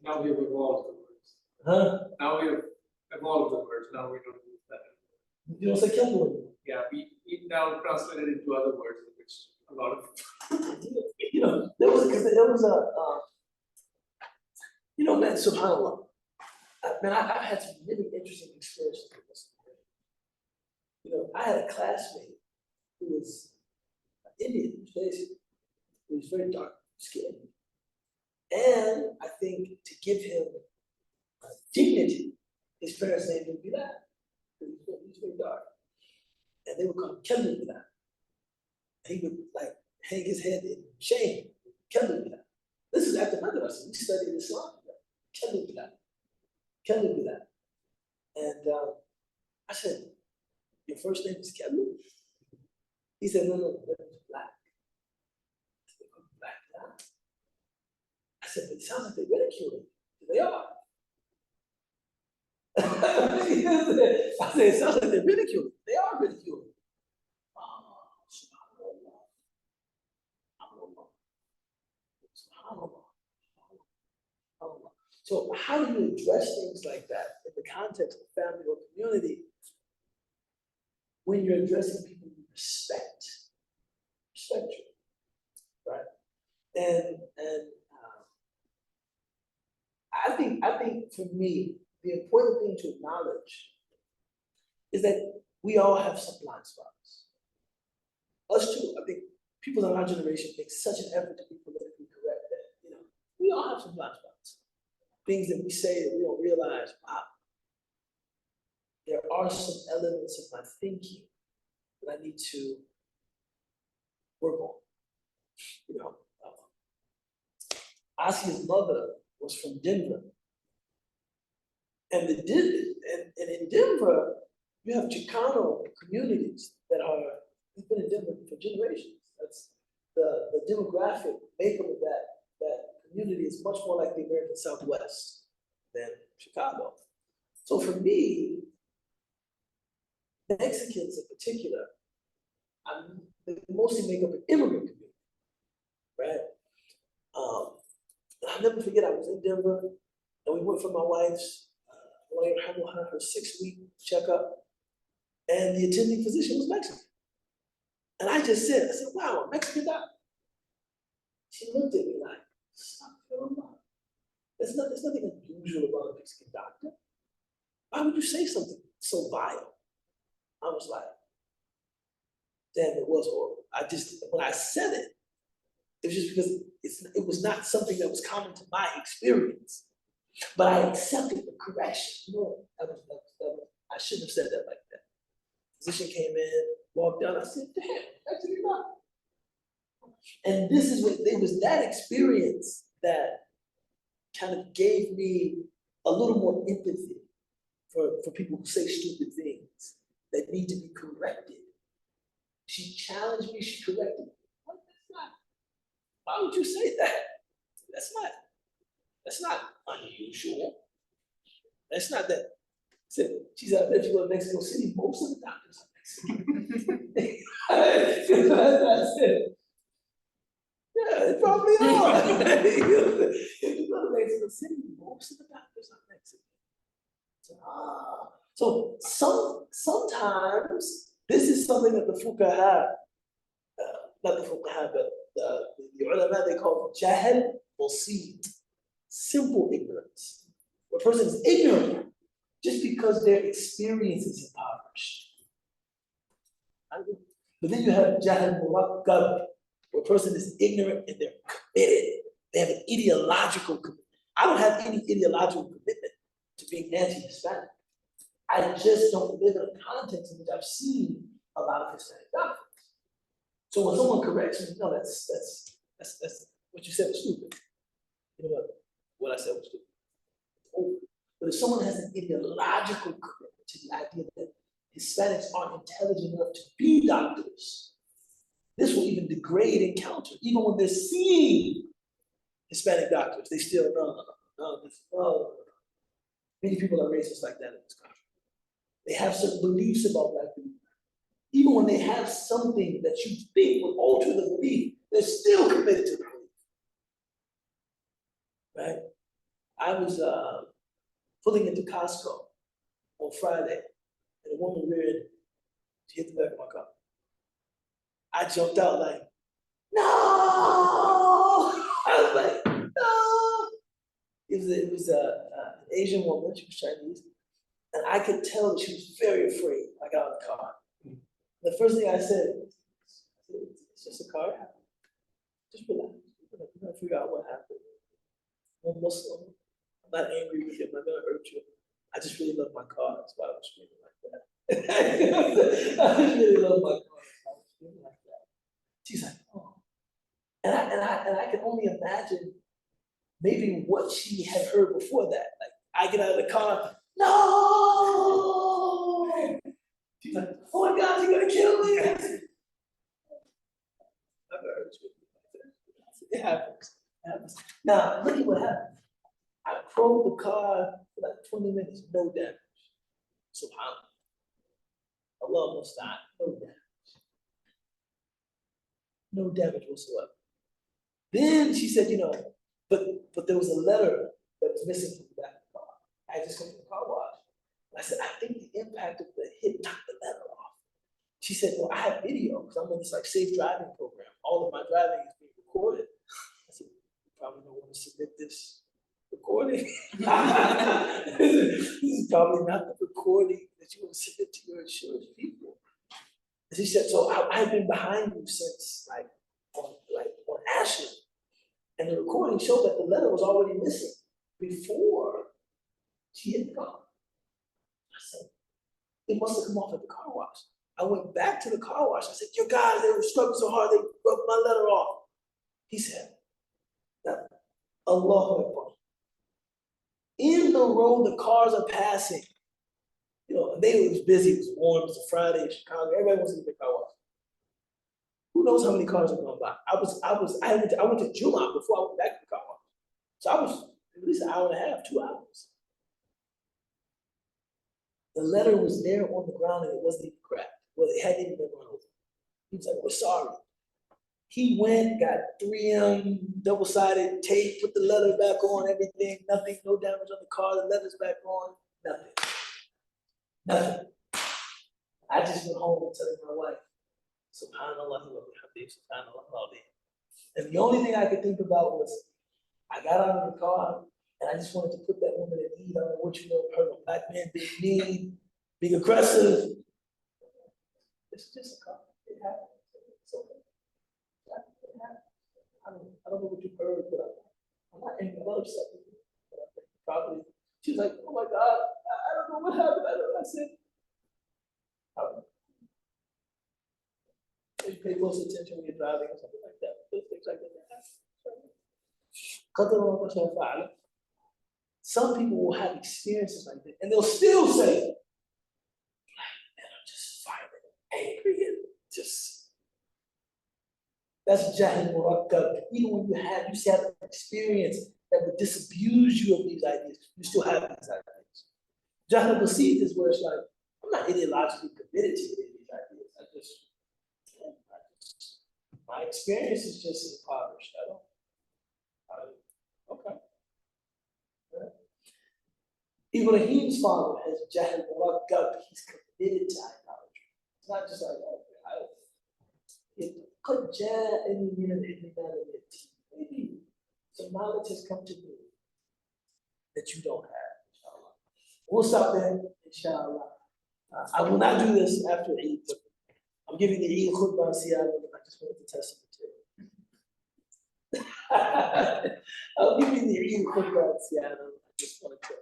Now we've evolved the words. Huh? Now we've evolved the words. Now we don't use that. You don't say kellu anymore. Yeah, we now translated into other words, which a lot of. You know, there was a you know, man, subhanAllah. Man, I've had some really interesting experiences with this. You know, I had a classmate who was Indian, basically, who was very dark skinned. And I think to give him dignity, his parents named him Bilal. He was very dark. And they would call him Kelly Bilal. He would like hang his head in shame, Kelly Bilal. This is after madrasa. We studied Islam. Kelly Bilal. Kelly Bilal. And I said, your first name is Kelly? He said, no, that is black. I said, black, huh? I said, but it sounds like they're ridiculing. They are. I said, it sounds like they're ridiculing. They are ridiculing. So how do you address things like that in the context of family or community when you're addressing people you respect you, right? And I think for me, the important thing to acknowledge is that we all have some blind spots. Us too. I think people in our generation make such an effort to be politically correct that, you know, we all have some blind spots. Things that we say that we don't realize, wow, there are some elements of my thinking that I need to work on. You know, Asia's mother was from Denver. And in Denver, you have Chicano communities that have been in Denver for generations. That's the demographic makeup of that community is much more like the American Southwest than Chicago. So for me, Mexicans in particular, they mostly make up an immigrant community, right? I'll never forget, I was in Denver and we went for my wife's her 6-week checkup, and the attending physician was Mexican. And I said, wow, a Mexican doctor. She looked at me like, stop feeling love. There's nothing unusual about a Mexican doctor. Why would you say something so vile? I was like, damn, it was horrible. When I said it, it was just because it was not something that was common to my experience. But I accepted the correction. You know, I shouldn't have said that like that. Physician came in, walked down. I said, damn, actually not. And this is what it was that experience that kind of gave me a little more empathy for people who say stupid things that need to be corrected. She challenged me, she corrected me. What? That's not, why would you say that? That's not unusual. That's not that. She said, I bet you go to Mexico City, most of the doctors are Mexican. I said, yeah, they probably are. If you go to Mexico City, most of the doctors are Mexican. So sometimes this is something that the fuqaha, not the fuqaha, but the ulama, they call jahl basit, simple ignorance. A person is ignorant just because their experience is impoverished. But then you have jahl murakkab, where a person is ignorant and they're committed. They have an ideological commitment. I don't have any ideological commitment to being anti-Hispanic. I just don't live in a context in which I've seen a lot of Hispanic doctrines. So when someone corrects me, no, that's what you said was stupid. You know what I said was stupid. Oh, but if someone has an ideological commitment to the idea that Hispanics aren't intelligent enough to be doctors, this will even degrade encounter. Even when they're seeing Hispanic doctors, they still no. Many people are racist like that in this country. They have certain beliefs about black people. Even when they have something that you think will alter the belief, they're still committed to the belief. Right? I was pulling into Costco on Friday, and a woman reared, she hit the back of my car. I jumped out like, no! I was like, no! It was an Asian woman, she was Chinese, and I could tell that she was very afraid. I got out of the car. The first thing I said, it's just a car. Just relax. We're gonna figure out what happened. I'm Muslim. I'm not angry with you. I'm not gonna hurt you. I just really love my car. That's why I was screaming like that. I just really love my car. I was screaming like that. She's like, oh. And I can only imagine maybe what she had heard before that. Like, I get out of the car, no! She's like, oh my God, you're gonna kill me! It happens. Now, look at what happened. I drove the car for like 20 minutes, no damage. SubhanAllah. Allah must not, no damage. No damage whatsoever. Then she said, but there was a letter that was missing from the back of the car. I just come to the car wash. I said, I think the impact of the hit knocked the letter off. She said, well, I have video because I'm on this like safe driving program. All of my driving is being recorded. I said, you probably don't want to submit this recording. This is probably not the recording that you want to submit to your insurance people. And she said, so I've been behind you since on Ashley. And the recording showed that the letter was already missing before she hit the car. I said, it must have come off at the car wash. I went back to the car wash. I said, your guys, they were struggling so hard, they rubbed my letter off. He said, Allahu Akbar. In the road, the cars are passing. It was busy, it was warm, it was a Friday in Chicago, everybody wants to get the car wash. Who knows how many cars are going by? I went to Juma before I went back to the car wash. So I was at least an hour and a half, 2 hours. The letter was there on the ground and it wasn't even cracked. Well, it hadn't even been run over. He was like, we're sorry. He went, got 3M, double-sided tape, put the letter back on, everything, nothing, no damage on the car, the letter's back on, nothing. I just went home and telling my wife, SubhanAllah, SubhanAllah. And the only thing I could think about was, I got out of the car and I just wanted to put that woman at ease. I don't know what you know of her, a black man being mean, being aggressive. It's just a car. It happens. It's okay. It happens. I don't know what you heard, but I'm not angry. I'm not upset with you. But I think probably, she was like, oh my God, I don't know what happened. I said, you pay close attention when you're driving or something like that. Those things like that. قدر الله ما شاء فعل. some people will have experiences like that, and they'll still say, man, I'm just violent, angry, and just, that's jahl murakkab. Even when you still have an experience that would disabuse you of these ideas, you still have these ideas. Jahl basit is where it's like, I'm not ideologically committed to any of these ideas. My experience is just impoverished. Okay. Ibrahim's father has jahl murakkab. He's committed to idolatry. It's not just like, قد جاءني من العلم ما لم يأتي. Maybe some knowledge has come to me that you don't have, inshallah. We'll stop there, inshallah. I will not do this after Eid, but I'm giving the Eid khutbah in Seattle, and I just wanted to test it. I'll give you the Eid khutbah in Seattle. I just wanted to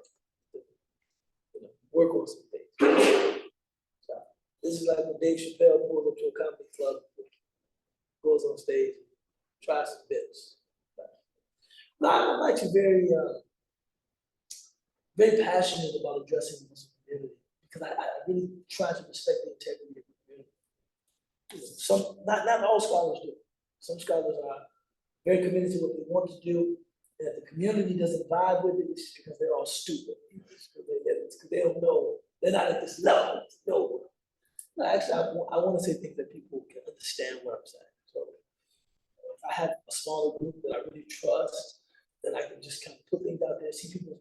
work on some things. So, this is like when Dave Chappelle pulled up to a comedy club, goes on stage, tries some bits. No, I'm actually very passionate about addressing the Muslim community because I really try to respect the integrity of the community. Not all scholars do. Some scholars are very committed to what they want to do, and if the community doesn't vibe with it, it's because they're all stupid. It's because they don't know. They're not at this level to know. No, actually, I want to say things that people can understand what I'm saying. So if I have a smaller group that I really trust, then I can just kind of put things out there, see people's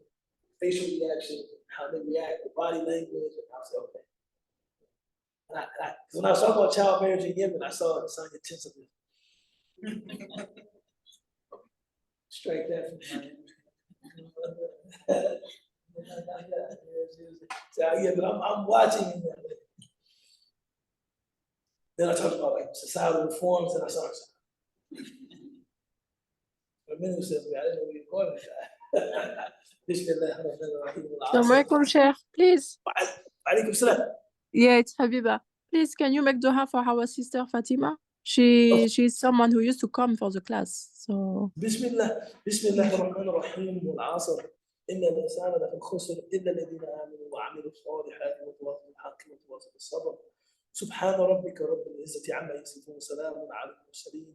facial reactions, how they react, the body language, and I'll say, okay. When I was talking about child marriage in Yemen, I saw it sign intensively. Strike that from my so, yeah, but I'm watching it. Then I talked about like societal reforms, and I saw it. The minister says, I didn't know we were going with that. Assalamu alaikum, Sheikh, please. Alaikum salam. Yeah, it's Habiba. Please, can you make dua for our sister Fatima? She's someone who used to come for the class. So Bismillah ar-Rahman ar-Rahim wal-'asr. إن الإنسان لفي خسر إلا الذين آمنوا وعملوا الصالحات وتواصوا بالحق وتواصوا بالصبر. سبحان ربك رب العزة عما يصفون وسلام على المرسلين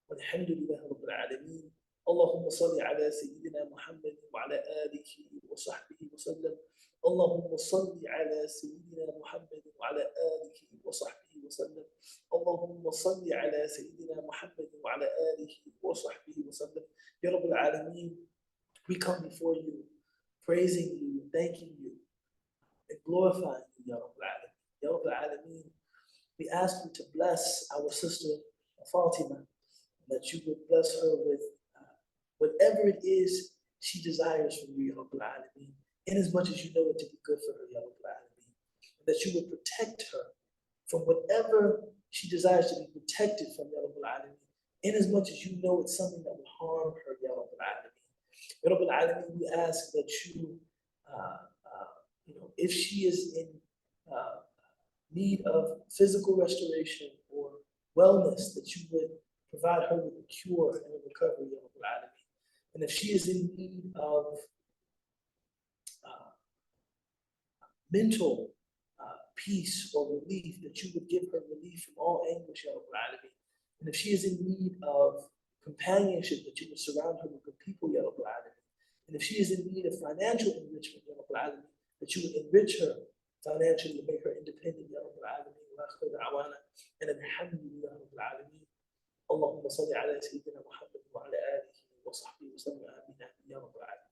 والحمد لله رب العالمين. اللهم صل على سيدنا محمد وعلى آله وصحبه وسلم. اللهم صل على سيدنا محمد وعلى آله وصحبه وسلم. اللهم صل على سيدنا محمد وعلى آله وصحبه وسلم. يا رب العالمين, we come before you, praising you, thanking you, and glorifying you, Ya Rabb al-Alamin. Ya Rabb al-Alamin, we ask you to bless our sister Fatima, that you would bless her with whatever it is she desires from you, Ya Rabb al-Alamin, in as much as you know it to be good for her, Ya Rabb al-Alamin. That you would protect her from whatever she desires to be protected from, Ya Rabb al-Alamin, in as much as you know it's something that will harm her, Ya Rabb al-Alamin. Ya Rabb al-Alamin, we ask that you, if she is in need of physical restoration or wellness, that you would provide her with a cure and a recovery, Ya Rabb al-Alamin. And if she is in need of mental peace or relief, that you would give her relief from all anguish, Ya Rabb al-Alamin. And if she is in need of companionship, that you would surround her with good people, Ya Rabb al-Alamin. And if she is in need of financial enrichment, Ya Rabb al-Alamin, that you would enrich her financially and make her independent, Ya Rabb al-Alamin. And alhamdulillah Rabbil Alameen. Allahumma salli ala Sayyidina Muhammad wa ala alihi wa sahbihi wa sallam. Amin, amin, Ya Rabbil Alameen.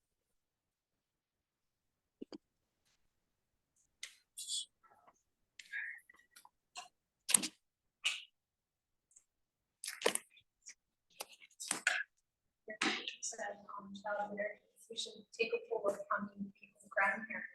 Said child marriage, we should take a poll of how many people's grandparents